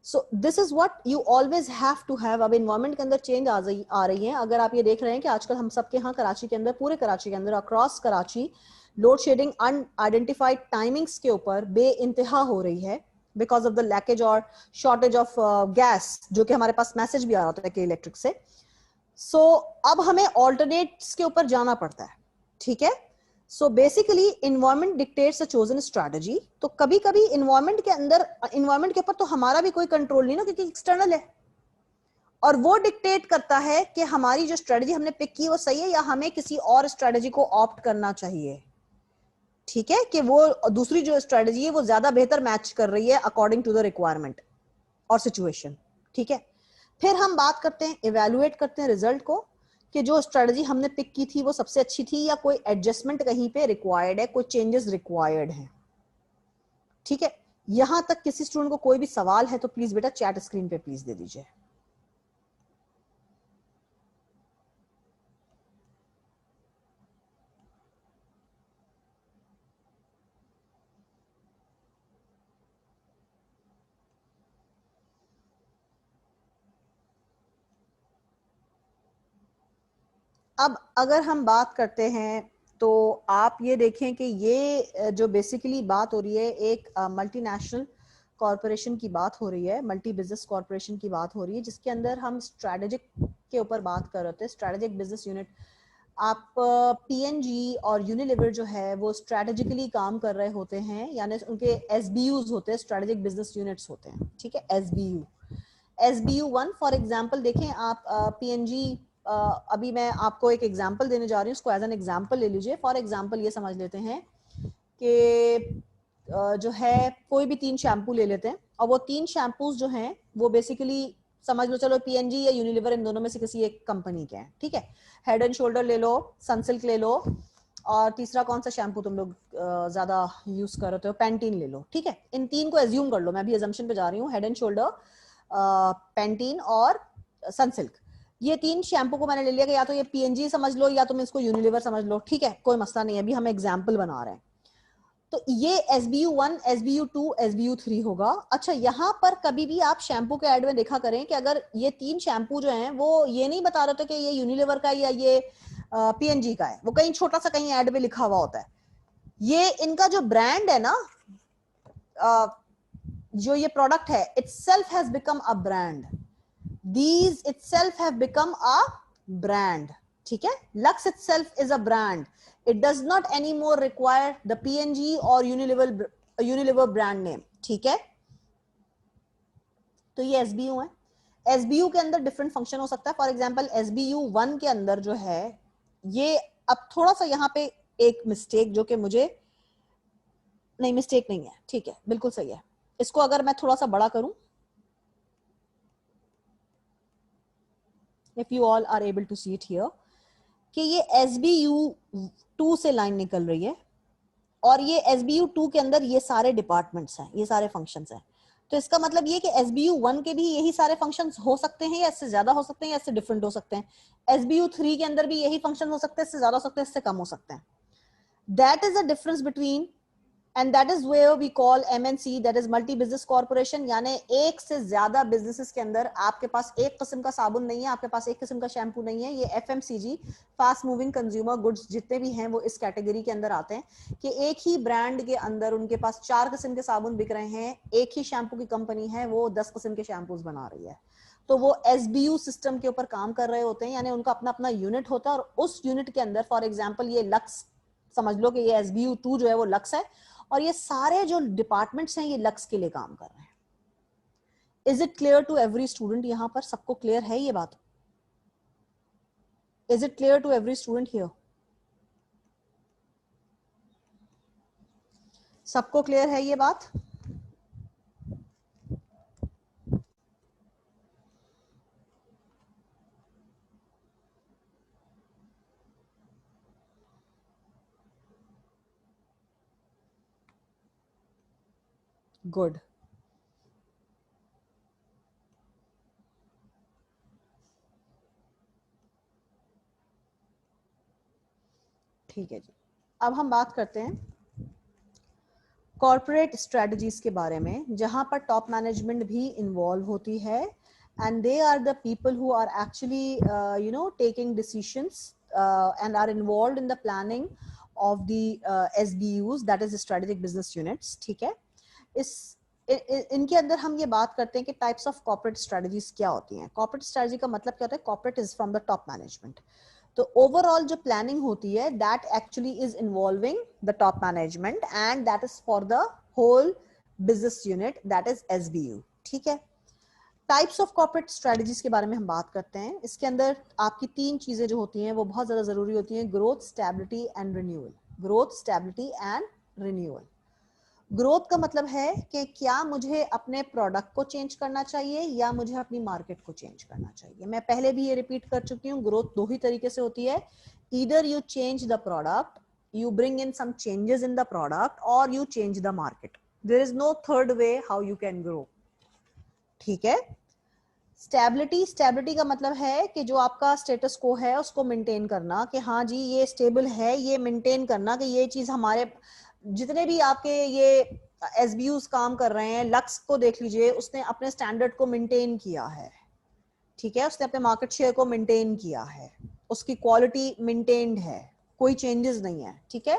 So this is what you always have to have. अब इन्वायरमेंट के अंदर चेंज आ रही है. अगर आप ये देख रहे हैं कि आजकल हम सबके यहाँ कराची के अंदर, पूरे कराची के अंदर, across Karachi load shedding unidentified timings के ऊपर बेइंतहा हो रही है बिकॉज ऑफ द लैकेज और शॉर्टेज ऑफ गैस, जो कि हमारे पास मैसेज भी आ रहा था इलेक्ट्रिक से. सो अब हमें ऑल्टरनेट्स के ऊपर जाना पड़ता है. ठीक है. सो बेसिकली इन्वायरमेंट डिक्टेट्स अ चोजन स्ट्रेटजी. तो कभी कभी इन्वायरमेंट के अंदर, इन्वायरमेंट के ऊपर तो हमारा भी कोई कंट्रोल नहीं ना, क्योंकि एक्सटर्नल है, और वो डिक्टेट करता है कि हमारी जो स्ट्रेटजी हमने पिक की वो सही है या हमें किसी और स्ट्रेटजी को ऑप्ट करना चाहिए. ठीक है, कि वो दूसरी जो स्ट्रेटजी है वो ज्यादा बेहतर मैच कर रही है अकॉर्डिंग टू द रिक्वायरमेंट और सिचुएशन. ठीक है. फिर हम बात करते हैं, इवेलुएट करते हैं रिजल्ट को, कि जो स्ट्रेटजी हमने पिक की थी वो सबसे अच्छी थी या कोई एडजस्टमेंट कहीं पे रिक्वायर्ड है, कोई चेंजेस रिक्वायर्ड हैं. ठीक है. यहां तक किसी स्टूडेंट को कोई भी सवाल है तो प्लीज बेटा चैट स्क्रीन पे प्लीज दे दीजिए. अब अगर हम बात करते हैं तो आप ये देखें कि ये जो बेसिकली बात हो रही है, एक मल्टीनेशनल कॉरपोरेशन की बात हो रही है, मल्टी बिजनेस कॉरपोरेशन की बात हो रही है, जिसके अंदर हम स्ट्रेटेजिक के ऊपर बात कर रहे थे, स्ट्रेटेजिक बिजनेस यूनिट. आप PNG और यूनिलीवर जो है वो स्ट्रेटेजिकली काम कर रहे होते हैं, यानी उनके SBUs होते हैं, स्ट्रेटेजिक बिजनेस यूनिट्स होते हैं. ठीक है. SBU 1 फॉर एग्जांपल देखें आप. PNG अभी मैं आपको एक एग्जांपल देने जा रही हूँ, उसको एज एन एग्जांपल ले लीजिए. फॉर एग्जांपल ये समझ लेते हैं कि जो है कोई भी 3 शैम्पू ले लेते हैं, और वो 3 शैम्पूज जो हैं वो बेसिकली समझ लो, चलो PNG या यूनिलीवर इन दोनों में से किसी एक कंपनी के हैं. ठीक है. हेड एंड शोल्डर ले लो, सनसिल्क ले लो, और तीसरा कौन सा शैम्पू तुम लोग ज्यादा यूज कर रहे हो, पैंटीन ले लो. ठीक है. इन 3 को एज्यूम कर लो, मैं भी एजम्पशन पे जा रही हूँ, हेड एंड शोल्डर, पैंटीन और सनसिल्क. ये 3 शैम्पू को मैंने ले लिया कि या तो ये PNG समझ लो या तुम इसको यूनिलीवर समझ लो. ठीक है, कोई मसला नहीं है, अभी हम एग्जाम्पल बना रहे हैं. तो ये SBU 1, SBU 2, SBU 3 होगा. अच्छा, यहाँ पर कभी भी आप शैम्पू के ऐड में देखा करें कि अगर ये 3 शैम्पू जो हैं वो ये नहीं बता रहे थे कि ये यूनिलीवर का या ये PNG का है, वो कहीं छोटा सा कहीं ऐड में लिखा हुआ होता है. ये इनका जो ब्रांड है ना, जो ये प्रोडक्ट है, itself has become a brand. These itself have become a brand. ठीक है. Lux itself is a brand. It does not anymore require the PNG or Unilever brand name. ठीक है. तो ये SBU है. SBU के अंदर डिफरेंट फंक्शन हो सकता है. फॉर एग्जाम्पल SBU 1 के अंदर जो है ये, अब थोड़ा सा यहाँ पे एक मिस्टेक, जो कि मुझे नहीं, मिस्टेक नहीं है, ठीक है, बिल्कुल सही है. इसको अगर मैं थोड़ा सा बड़ा करूं, if you all are able to see it here, कि ये SBU 2 से लाइन निकल रही है, और ये SBU2 के अंदर ये सारे डिपार्टमेंट्स हैं, ये सारे फंक्शंस हैं। तो इसका मतलब ये कि SBU1 के भी यही सारे फंक्शंस हो सकते हैं, या इससे ज्यादा हो सकते हैं, या इससे डिफरेंट हो सकते हैं। SBU3 के अंदर भी यही फंक्शन हो सकते हैं, इससे ज्यादा हो सकते हैं, इससे कम हो सकते हैं। That is the difference between, and that is where we call MNC, that is multi business corporation। यानी एक से ज्यादा बिजनेसेस के अंदर आपके पास एक किस्म का साबुन नहीं है, आपके पास एक किस्म का शैम्पू नहीं है। ये FMCG, fast moving consumer goods जितने भी हैं वो इस कैटेगरी के अंदर आते हैं कि एक ही ब्रांड के अंदर उनके पास 4 किस्म के साबुन बिक रहे हैं, एक ही शैम्पू की कंपनी है वो 10 किस्म के शैम्पूज बना रही है। तो वो SBU सिस्टम के ऊपर काम कर रहे होते हैं, यानी उनका अपना अपना यूनिट होता है, और उस यूनिट के अंदर फॉर एग्जाम्पल ये लक्स, समझ लो कि ये SBU2 जो है वो लक्स है, और ये सारे जो डिपार्टमेंट्स हैं ये लक्स के लिए काम कर रहे हैं। Is it clear to every student? यहां पर सबको क्लियर है ये बात? Is it clear to every student here? सबको क्लियर है ये बात? गुड। ठीक है जी, अब हम बात करते हैं कॉर्पोरेट स्ट्रेटजीज के बारे में, जहां पर टॉप मैनेजमेंट भी इन्वॉल्व होती है, and they are the people who are actually taking decisions and are involved in the planning of the SBUs, that is strategic business units। ठीक है, इनके अंदर हम ये बात करते हैं कि टाइप्स ऑफ कॉर्पोरेट स्ट्रेटजीज क्या होती हैं। कॉर्पोरेट स्ट्रेटजी का मतलब क्या होता है? Corporate is from the top management. तो ओवरऑल जो प्लानिंग होती है that actually is involving the top management, and that is for the whole business unit, that is SBU। ठीक है, टाइप्स ऑफ कॉर्पोरेट स्ट्रेटजीज के बारे में हम बात करते हैं। इसके अंदर आपकी 3 चीजें जो होती हैं वो बहुत ज्यादा जरूरी होती हैं: growth, stability and renewal. Growth, stability and renewal. Growth का मतलब है कि क्या मुझे अपने प्रोडक्ट को चेंज करना चाहिए या मुझे अपनी मार्केट को चेंज करना चाहिए। मैं पहले भी ये रिपीट कर चुकी हूँ, ग्रोथ 2 ही तरीके से होती है, either you change the product, you bring in some changes in the product, or you change the market. There is no third way how you can grow। ठीक है, स्टेबिलिटी, स्टेबिलिटी का मतलब है कि जो आपका स्टेटस को है उसको मेंटेन करना, कि हाँ जी ये स्टेबल है, ये मेंटेन करना कि ये चीज हमारे जितने भी आपके ये SBUs काम कर रहे हैं, लक्स को देख लीजिए, उसने अपने स्टैंडर्ड को मेंटेन किया है। ठीक है, उसने अपने मार्केट शेयर को मेंटेन किया है, उसकी क्वालिटी मेंटेन्ड है, कोई चेंजेस नहीं है। ठीक है,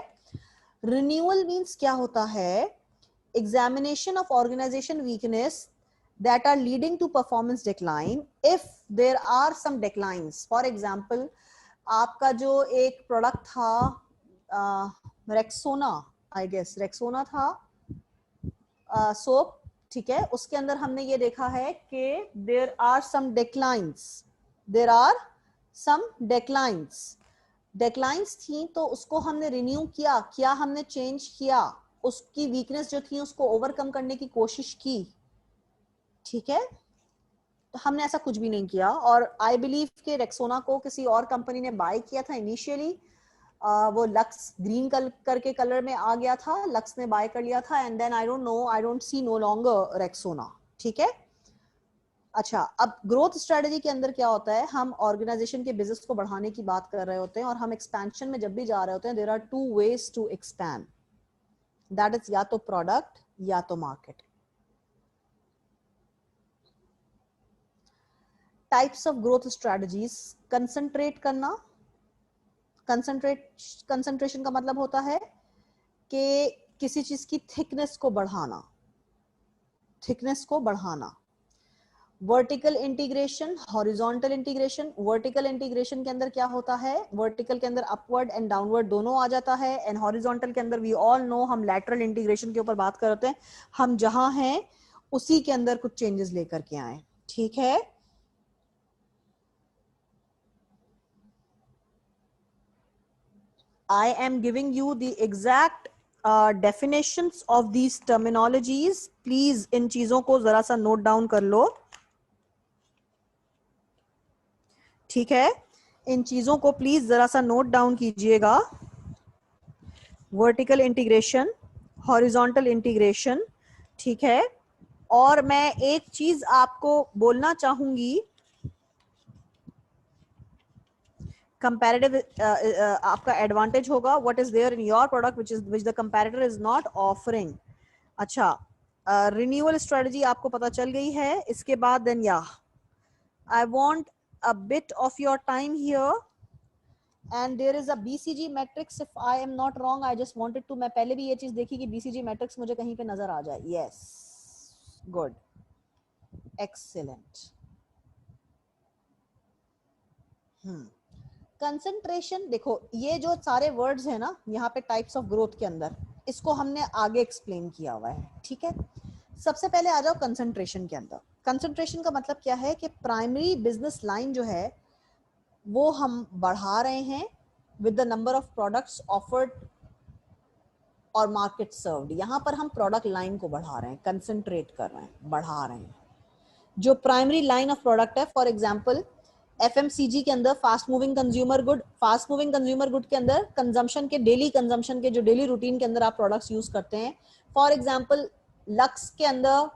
रिन्यूअल मीन्स क्या होता है? Examination of organisation weakness that are leading to performance decline if there are some declines। for example, आपका जो एक प्रोडक्ट था रेक्सोना, आई गेस रेक्सोना था सोप, ठीक है, उसके अंदर हमने ये देखा है कि there are some declines, there are some declines, डेक्लाइंस थी, तो उसको हमने रिन्यू किया, क्या हमने चेंज किया, उसकी वीकनेस जो थी उसको ओवरकम करने की कोशिश की। ठीक है, तो हमने ऐसा कुछ भी नहीं किया, और आई बिलीव कि रेक्सोना को किसी और कंपनी ने बाय किया था इनिशियली, वो लक्स ग्रीन करके कलर में आ गया था, लक्स ने बाय कर लिया था, and then I don't know, I don't see no longer Rexona. ठीक है, अच्छा, अब ग्रोथ स्ट्रेटजी के अंदर क्या होता है? हम ऑर्गेनाइजेशन के बिजनेस को बढ़ाने की बात कर रहे होते हैं, और हम एक्सपेंशन में जब भी जा रहे होते हैं, there are 2 ways to expand, that is या तो प्रोडक्ट या तो market. Types of growth strategies, concentrate करना, कंसंट्रेशन का मतलब होता है कि किसी चीज की थिकनेस को बढ़ाना, थिकनेस को बढ़ाना। Vertical integration, horizontal integration. Vertical integration के अंदर क्या होता है? वर्टिकल के अंदर अपवर्ड एंड डाउनवर्ड दोनों आ जाता है, एंड हॉरिजॉन्टल के अंदर वी ऑल नो, हम लैटरल इंटीग्रेशन के ऊपर बात करते हैं, हम जहां हैं उसी के अंदर कुछ चेंजेस लेकर के आए। ठीक है, I am giving you the exact definitions of these terminologies। Please इन चीजों को जरा सा नोट डाउन कर लो। ठीक है, इन चीजों को प्लीज जरा सा नोट डाउन कीजिएगा। वर्टिकल इंटीग्रेशन, हॉरिजॉन्टल इंटीग्रेशन, ठीक है। और मैं एक चीज आपको बोलना चाहूंगी, कंपैरेटिव आपका एडवांटेज होगा, what is there in your product which the comparator is not offering. अच्छा, रिन्यूअल स्ट्रेटजी आपको पता चल गई है। इसके बाद देन या I want a bit of your time here, and there is a BCG matrix if I am not wrong. I just wanted to, मैं पहले भी ये चीज देखी कि बीसीजी मैट्रिक्स मुझे कहीं पे नजर आ जाए। Yes, good, excellent. कंसंट्रेशन, देखो ये जो सारे वर्ड्स है ना यहाँ पे टाइप्स ऑफ ग्रोथ के अंदर, इसको हमने आगे एक्सप्लेन किया हुआ है, ठीक है। सबसे पहले आ जाओ कंसंट्रेशन के अंदर। कंसंट्रेशन का मतलब क्या है कि प्राइमरी बिजनेस लाइन जो है वो हम बढ़ा रहे हैं with the number of products offered और मार्केट सर्व्ड। यहाँ पर हम प्रोडक्ट लाइन को बढ़ा रहे हैं, कंसंट्रेट कर रहे हैं, बढ़ा रहे हैं जो प्राइमरी लाइन ऑफ प्रोडक्ट है। फॉर एग्जाम्पल एफएमसीजी के अंदर fast moving consumer good, fast moving consumer good के अंदर कंजम्पशन के, डेली कंजम्पशन के, जो डेली रूटीन के अंदर आप प्रोडक्ट्स यूज करते हैं। फॉर एग्जाम्पल लक्स के अंदर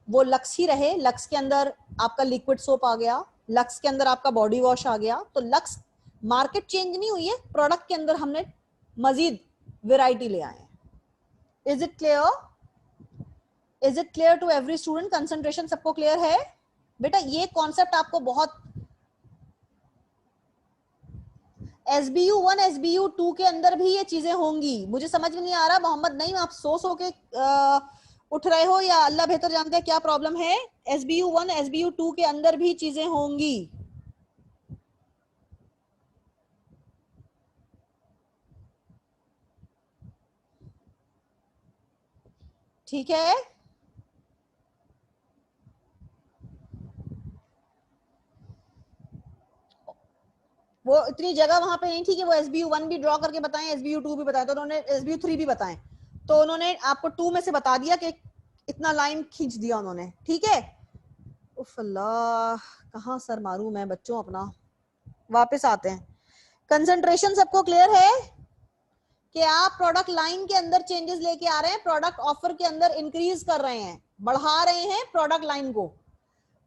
वो लक्स ही रहे, लक्स के अंदर आपका लिक्विड सोप आ गया, लक्स के अंदर आपका बॉडी वॉश आ गया, तो लक्स मार्केट चेंज नहीं हुई है, प्रोडक्ट के अंदर हमने मजीद वेराइटी ले आए हैं। Is it clear? Is it clear to every student? Concentration सबको क्लियर है? बेटा ये कॉन्सेप्ट आपको बहुत, SBU1 SBU2 के अंदर भी ये चीजें होंगी। मुझे समझ में नहीं आ रहा मोहम्मद नईम, आप सो के उठ रहे हो या अल्लाह बेहतर जानते हैं क्या प्रॉब्लम है। SBU1 SBU2 के अंदर भी चीजें होंगी, ठीक है। वो इतनी जगह वहां पे नहीं थी कि वो SBU1 भी ड्रॉ करके बताएं, SBU2 भी बताएं, तो उन्होंने SBU3 भी बताएं, तो उन्होंने आपको 2 में से बता दिया कि इतना लाइन खींच दिया उन्होंने, ठीक है। उफ अल्लाह, कहाँ सर मारूं मैं बच्चों अपना। वापस आते हैं। कंसंट्रेशन सबको क्लियर है कि आप प्रोडक्ट लाइन के अंदर चेंजेस लेके आ रहे हैं, प्रोडक्ट ऑफर के अंदर इंक्रीज कर रहे हैं, बढ़ा रहे हैं प्रोडक्ट लाइन को।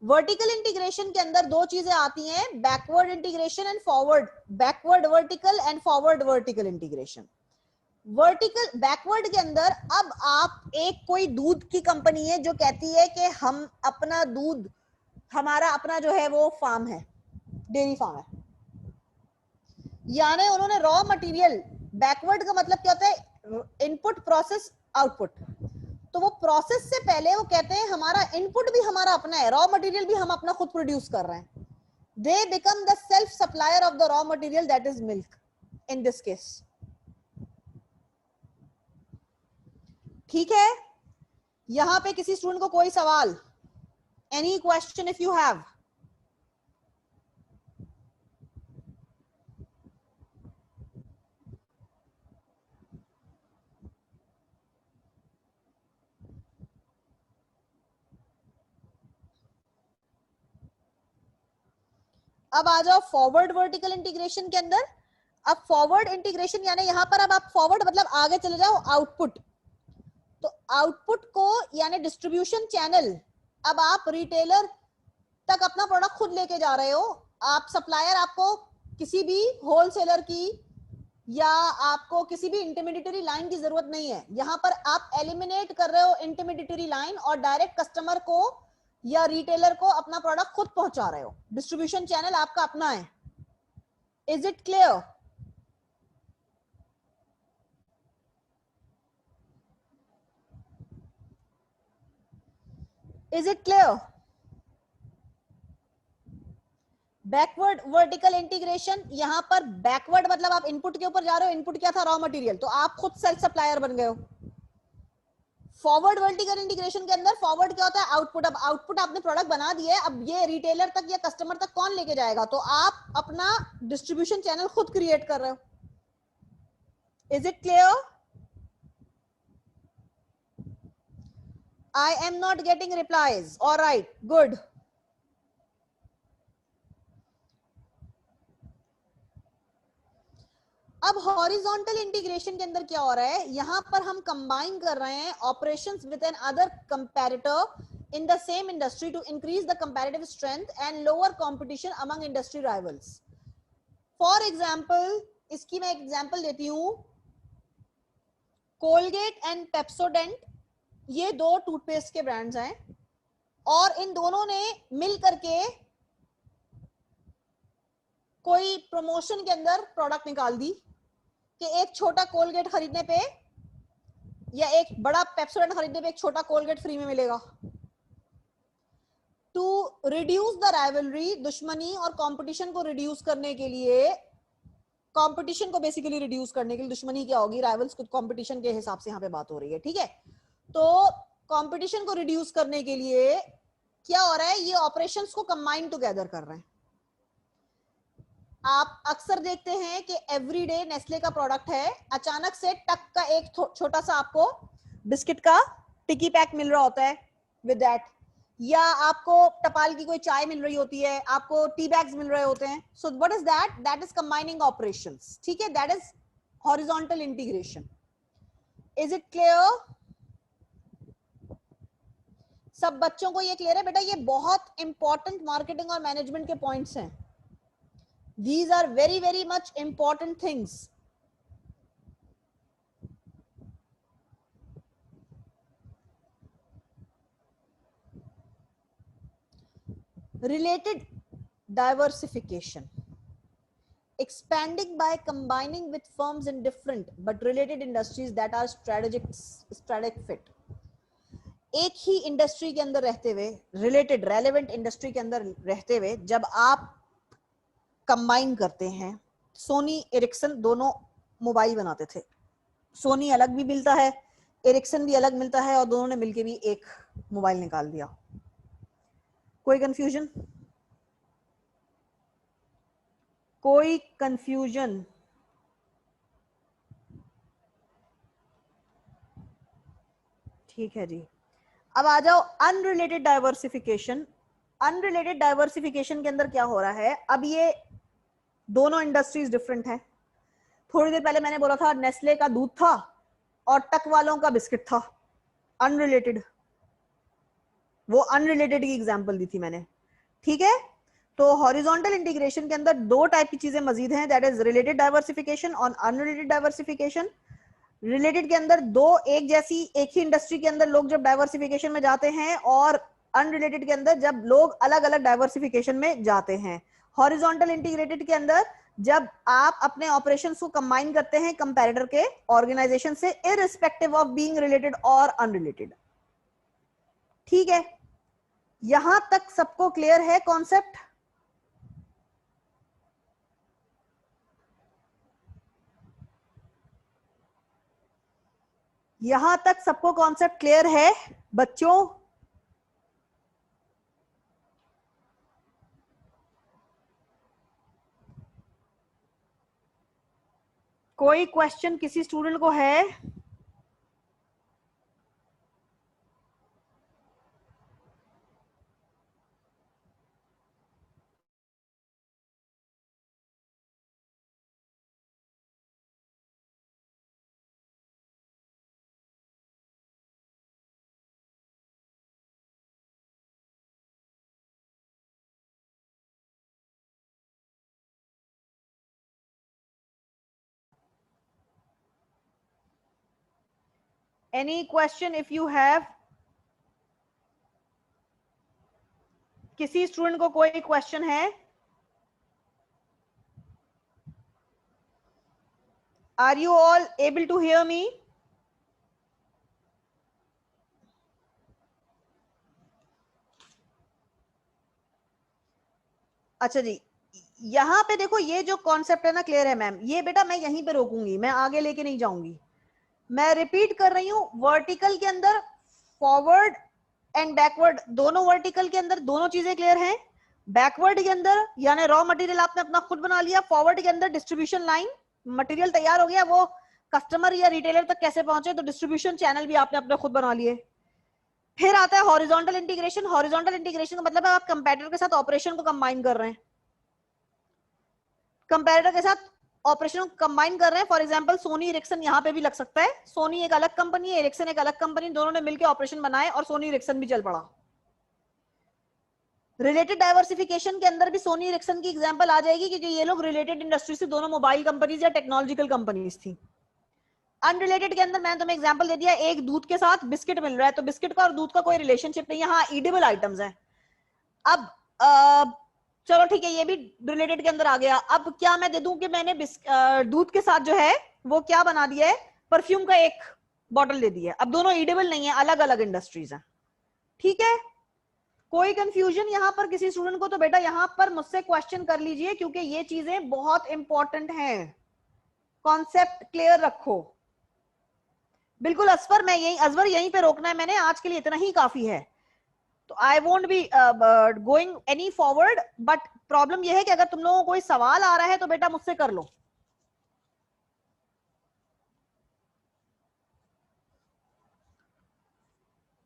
वर्टिकल इंटीग्रेशन के अंदर दो चीजें आती हैं, backward integration and forward, backward vertical and forward vertical integration. Vertical backward के अंदर, अब आप एक कोई दूध की कंपनी है जो कहती है कि हम अपना दूध, हमारा अपना जो है वो फार्म है, डेयरी फार्म है, यानी उन्होंने रॉ मटेरियल, बैकवर्ड का मतलब क्या होता है, इनपुट प्रोसेस आउटपुट, तो वो प्रोसेस से पहले वो कहते हैं हमारा इनपुट भी हमारा अपना है, रॉ मटेरियल भी हम अपना खुद प्रोड्यूस कर रहे हैं। They become the self supplier of the raw material, that is milk in this case, ठीक है। यहां पे किसी स्टूडेंट को कोई सवाल, any question if you have? अब आ जाओ फॉरवर्ड वर्टिकल इंटीग्रेशन के अंदर। अब फॉरवर्ड इंटीग्रेशन यानी यहां पर अब आप फॉरवर्ड मतलब आगे चले जाओ, आउटपुट, तो आउटपुट को यानी डिस्ट्रीब्यूशन चैनल, अब आप रिटेलर तक अपना प्रोडक्ट खुद लेके जा रहे हो, आप सप्लायर, आपको किसी भी होलसेलर की या आपको किसी भी इंटरमीडिएटरी लाइन की जरूरत नहीं है। यहां पर आप एलिमिनेट कर रहे हो इंटरमीडिएटरी लाइन और डायरेक्ट कस्टमर को या रिटेलर को अपना प्रोडक्ट खुद पहुंचा रहे हो, डिस्ट्रीब्यूशन चैनल आपका अपना है। Is it clear? Is it clear? Backward vertical integration, यहां पर बैकवर्ड मतलब आप इनपुट के ऊपर जा रहे हो, इनपुट क्या था, रॉ मटेरियल, तो आप खुद सेल्फ सप्लायर बन गए हो। फॉरवर्ड वर्टिकल इंटीग्रेशन के अंदर फॉरवर्ड क्या होता है, आउटपुट, अब आउटपुट आपने प्रोडक्ट बना दिया है, अब ये रिटेलर तक या कस्टमर तक कौन लेके जाएगा, तो आप अपना डिस्ट्रीब्यूशन चैनल खुद क्रिएट कर रहे हो। Is it clear? I am not getting replies. All right, good. अब हॉरिजॉन्टल इंटीग्रेशन के अंदर क्या हो रहा है, यहां पर हम कंबाइन कर रहे हैं operations with an other comparator in the same industry to increase the comparative strength and lower competition among industry rivals. For example, इसकी मैं एग्जांपल देती हूं, कोलगेट एंड पेप्सोडेंट, ये दो टूथपेस्ट के ब्रांड्स हैं और इन दोनों ने मिल करके कोई प्रमोशन के अंदर प्रोडक्ट निकाल दी कि एक छोटा कोलगेट खरीदने पे या एक बड़ा पेप्सोडेंट खरीदने पे एक छोटा कोलगेट फ्री में मिलेगा। टू रिड्यूस द राइवलरी, दुश्मनी और कंपटीशन को रिड्यूस करने के लिए, कंपटीशन को बेसिकली रिड्यूस करने के लिए, दुश्मनी क्या होगी, राइवल्स को कंपटीशन के हिसाब से यहाँ पे बात हो रही है, ठीक है। तो कंपटीशन को रिड्यूस करने के लिए क्या हो रहा है, ये ऑपरेशंस को कंबाइन टुगेदर कर रहे हैं। आप अक्सर देखते हैं कि एवरीडे नेस्ले का प्रोडक्ट है, अचानक से टक का एक छोटा सा आपको बिस्किट का टिकी पैक मिल रहा होता है विद दैट, या आपको टपाल की कोई चाय मिल रही होती है, आपको टी बैग्स मिल रहे होते हैं। So what is that, that is combining operations, ठीक है, that is horizontal integration. Is it clear? सब बच्चों को ये क्लियर है बेटा? ये बहुत इंपॉर्टेंट मार्केटिंग और मैनेजमेंट के पॉइंट्स हैं। These are very, very much important things. Related diversification. Expanding by combining with firms in different but related industries that are strategic fit. एक ही इंडस्ट्री के अंदर रहते हुए, रिलेटेड रेलेवेंट इंडस्ट्री के अंदर रहते हुए जब आप कंबाइन करते हैं, सोनी एरिक्सन दोनों मोबाइल बनाते थे, सोनी अलग भी मिलता है, एरिक्सन भी अलग मिलता है, और दोनों ने मिलके भी एक मोबाइल निकाल दिया। कोई कंफ्यूजन? कोई कंफ्यूजन? ठीक है जी। अब आ जाओ अनरिलेटेड डाइवर्सिफिकेशन। अनरिलेटेड डाइवर्सिफिकेशन के अंदर क्या हो रहा है, अब ये दोनों इंडस्ट्रीज डिफरेंट है। थोड़ी देर पहले मैंने बोला था नेस्ले का दूध था और टक वालों का बिस्किट था, अनरिलेटेड, वो अनरिलेटेड की एग्जांपल दी थी मैंने, ठीक है। तो हॉरिजॉन्टल इंटीग्रेशन के अंदर दो टाइप की चीजें मजीद हैं, दैट इज रिलेटेड डाइवर्सिफिकेशन और अनरिलेटेड डाइवर्सिफिकेशन। रिलेटेड के अंदर दो एक जैसी, एक ही इंडस्ट्री के अंदर लोग जब डाइवर्सिफिकेशन में जाते हैं, और अनरिलेटेड के अंदर जब लोग अलग अलग डाइवर्सिफिकेशन में जाते हैं। हॉरिजॉन्टल इंटीग्रेटेड के अंदर जब आप अपने ऑपरेशंस को कंबाइन करते हैं कंपैरेटर के ऑर्गेनाइजेशन से, इररिस्पेक्टिव ऑफ बीइंग रिलेटेड और अनरिलेटेड, ठीक है। यहां तक सबको क्लियर है कॉन्सेप्ट? यहां तक सबको कॉन्सेप्ट क्लियर है बच्चों? कोई क्वेश्चन किसी स्टूडेंट को है? Any question if you have? किसी स्टूडेंट को कोई क्वेश्चन है? Are you all able to hear me? अच्छा जी, यहां पे देखो ये जो कॉन्सेप्ट है ना, क्लियर है मैम? ये बेटा मैं यहीं पे रोकूंगी, मैं आगे लेके नहीं जाऊंगी। मैं रिपीट कर रही हूं, वर्टिकल के अंदर फॉरवर्ड एंड बैकवर्ड, दोनों वर्टिकल के अंदर दोनों चीजें क्लियर हैं। बैकवर्ड के अंदर यानी रॉ मटेरियल आपने अपना खुद बना लिया, फॉरवर्ड के अंदर डिस्ट्रीब्यूशन लाइन, मटेरियल तैयार हो गया, वो कस्टमर या रिटेलर तक कैसे पहुंचे, तो डिस्ट्रीब्यूशन चैनल भी आपने अपने खुद बना लिए। फिर आता है हॉरिजॉन्टल इंटीग्रेशन। हॉरिजॉन्टल इंटीग्रेशन का मतलब है आप कंपैरेटर के साथ ऑपरेशन को कंबाइन कर रहे हैं, कंपैरेटर के साथ ऑपरेशन कंबाइन कर रहे हैं, फॉर एग्जांपल सोनी इरिक्सन यहाँ पे भी लग सकता है, सोनी एक अलग कंपनी है, इरिक्सन एक अलग कंपनी, दोनों ने मिलकर ऑपरेशन बनाए और सोनी इरिक्सन भी चल पड़ा। रिलेटेड डाइवर्सिफिकेशन के अंदर भी सोनी इरिक्सन की एग्जांपल आ जाएगी, क्योंकि ये लोग रिलेटेड इंडस्ट्री से, दोनों मोबाइल कंपनीज या टेक्नोलॉजिकल कंपनीज थी। अनरिलेटेड के अंदर मैंने तुम्हें एग्जांपल दे दिया, एक दूध के साथ बिस्किट मिल रहा है, तो बिस्किट का और दूध का कोई रिलेशनशिप नहीं है, हाँ ईडेबल आइटम्स हैं। अब चलो ठीक है, ये भी रिलेटेड के अंदर आ गया। अब क्या मैं दे दूं कि मैंने दूध के साथ जो है वो क्या बना दिया है, परफ्यूम का एक बॉटल दे दिया है। अब दोनों ईडेबल नहीं है, अलग अलग इंडस्ट्रीज हैं, ठीक है। कोई कंफ्यूजन यहां पर किसी स्टूडेंट को, तो बेटा यहां पर मुझसे क्वेश्चन कर लीजिए, क्योंकि ये चीजें बहुत इंपॉर्टेंट हैं, कॉन्सेप्ट क्लियर रखो। बिल्कुल असफर, मैं अजवर यहीं पे रोकना है मैंने, आज के लिए इतना ही काफी है, तो I won't be going any forward. But problem यह है कि अगर तुम लोगों को कोई सवाल आ रहा है तो बेटा मुझसे कर लो।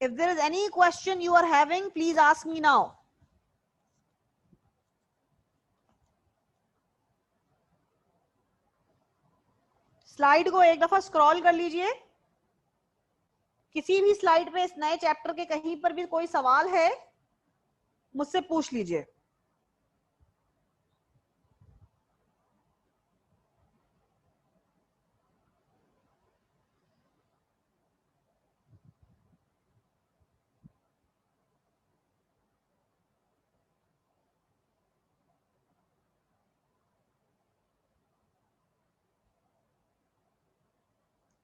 If there is any question you are having, please ask me now. Slide को एक दफा स्क्रॉल कर लीजिए, किसी भी स्लाइड पे इस नए चैप्टर के कहीं पर भी कोई सवाल है मुझसे पूछ लीजिए।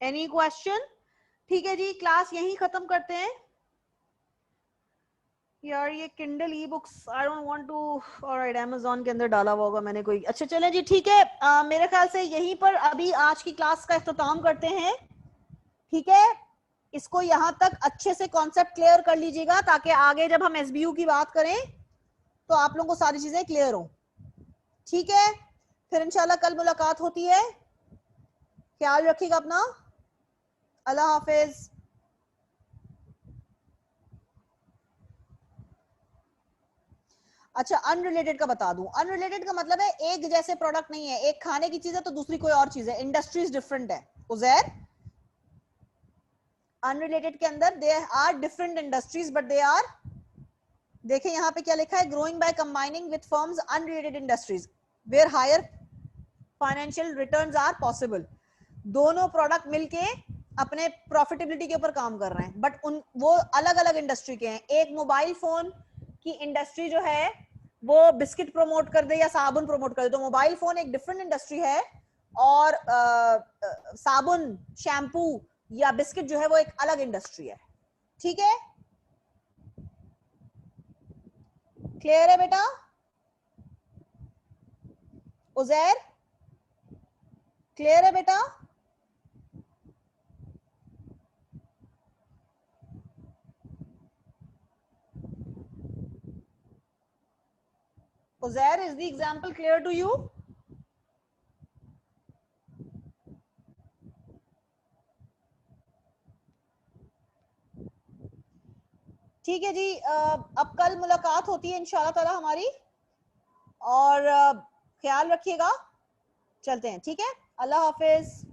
Any question? ठीक है जी, क्लास यहीं खत्म करते हैं। यार ये Kindle e books I don't want to, alright Amazon के अंदर डाला हुआ होगा मैंने कोई। अच्छा चलें जी, ठीक है, मेरे ख्याल से यहीं पर अभी आज की क्लास का इख्तिताम करते हैं, ठीक है। इसको यहां तक अच्छे से कॉन्सेप्ट क्लियर कर लीजिएगा, ताकि आगे जब हम एसबीयू की बात करें तो आप लोगों को सारी चीजें क्लियर हो, ठीक है। फिर इंशाल्लाह कल मुलाकात होती है, ख्याल रखिएगा अपना, अल्लाह हाफिज। अच्छा अनरिलेटेड का बता दूं, अनरिलेटेड का मतलब है एक जैसे प्रोडक्ट नहीं है, एक खाने की चीज है तो दूसरी कोई और चीज है, इंडस्ट्रीज डिफरेंट है। उजैर, अनरिलेटेड के अंदर they are different industries but they are, देखें यहां पे क्या लिखा है, growing by combining with firms unrelated industries where higher financial returns are possible. दोनों प्रोडक्ट मिलके अपने प्रॉफिटेबिलिटी के ऊपर काम कर रहे हैं, बट वो अलग अलग इंडस्ट्री के हैं। एक मोबाइल फोन की इंडस्ट्री जो है वो बिस्किट प्रमोट कर दे या साबुन प्रमोट कर दे, तो मोबाइल फोन एक डिफरेंट इंडस्ट्री है, और साबुन, शैम्पू या बिस्किट जो है वो एक अलग इंडस्ट्री है, ठीक है। क्लियर है बेटा? उजैर क्लियर है बेटा? Uzair, is the example clear to you? ठीक है जी, अब कल मुलाकात होती है इंशाल्लाह ताला हमारी, और ख्याल रखिएगा, चलते हैं, ठीक है, अल्लाह हाफिज।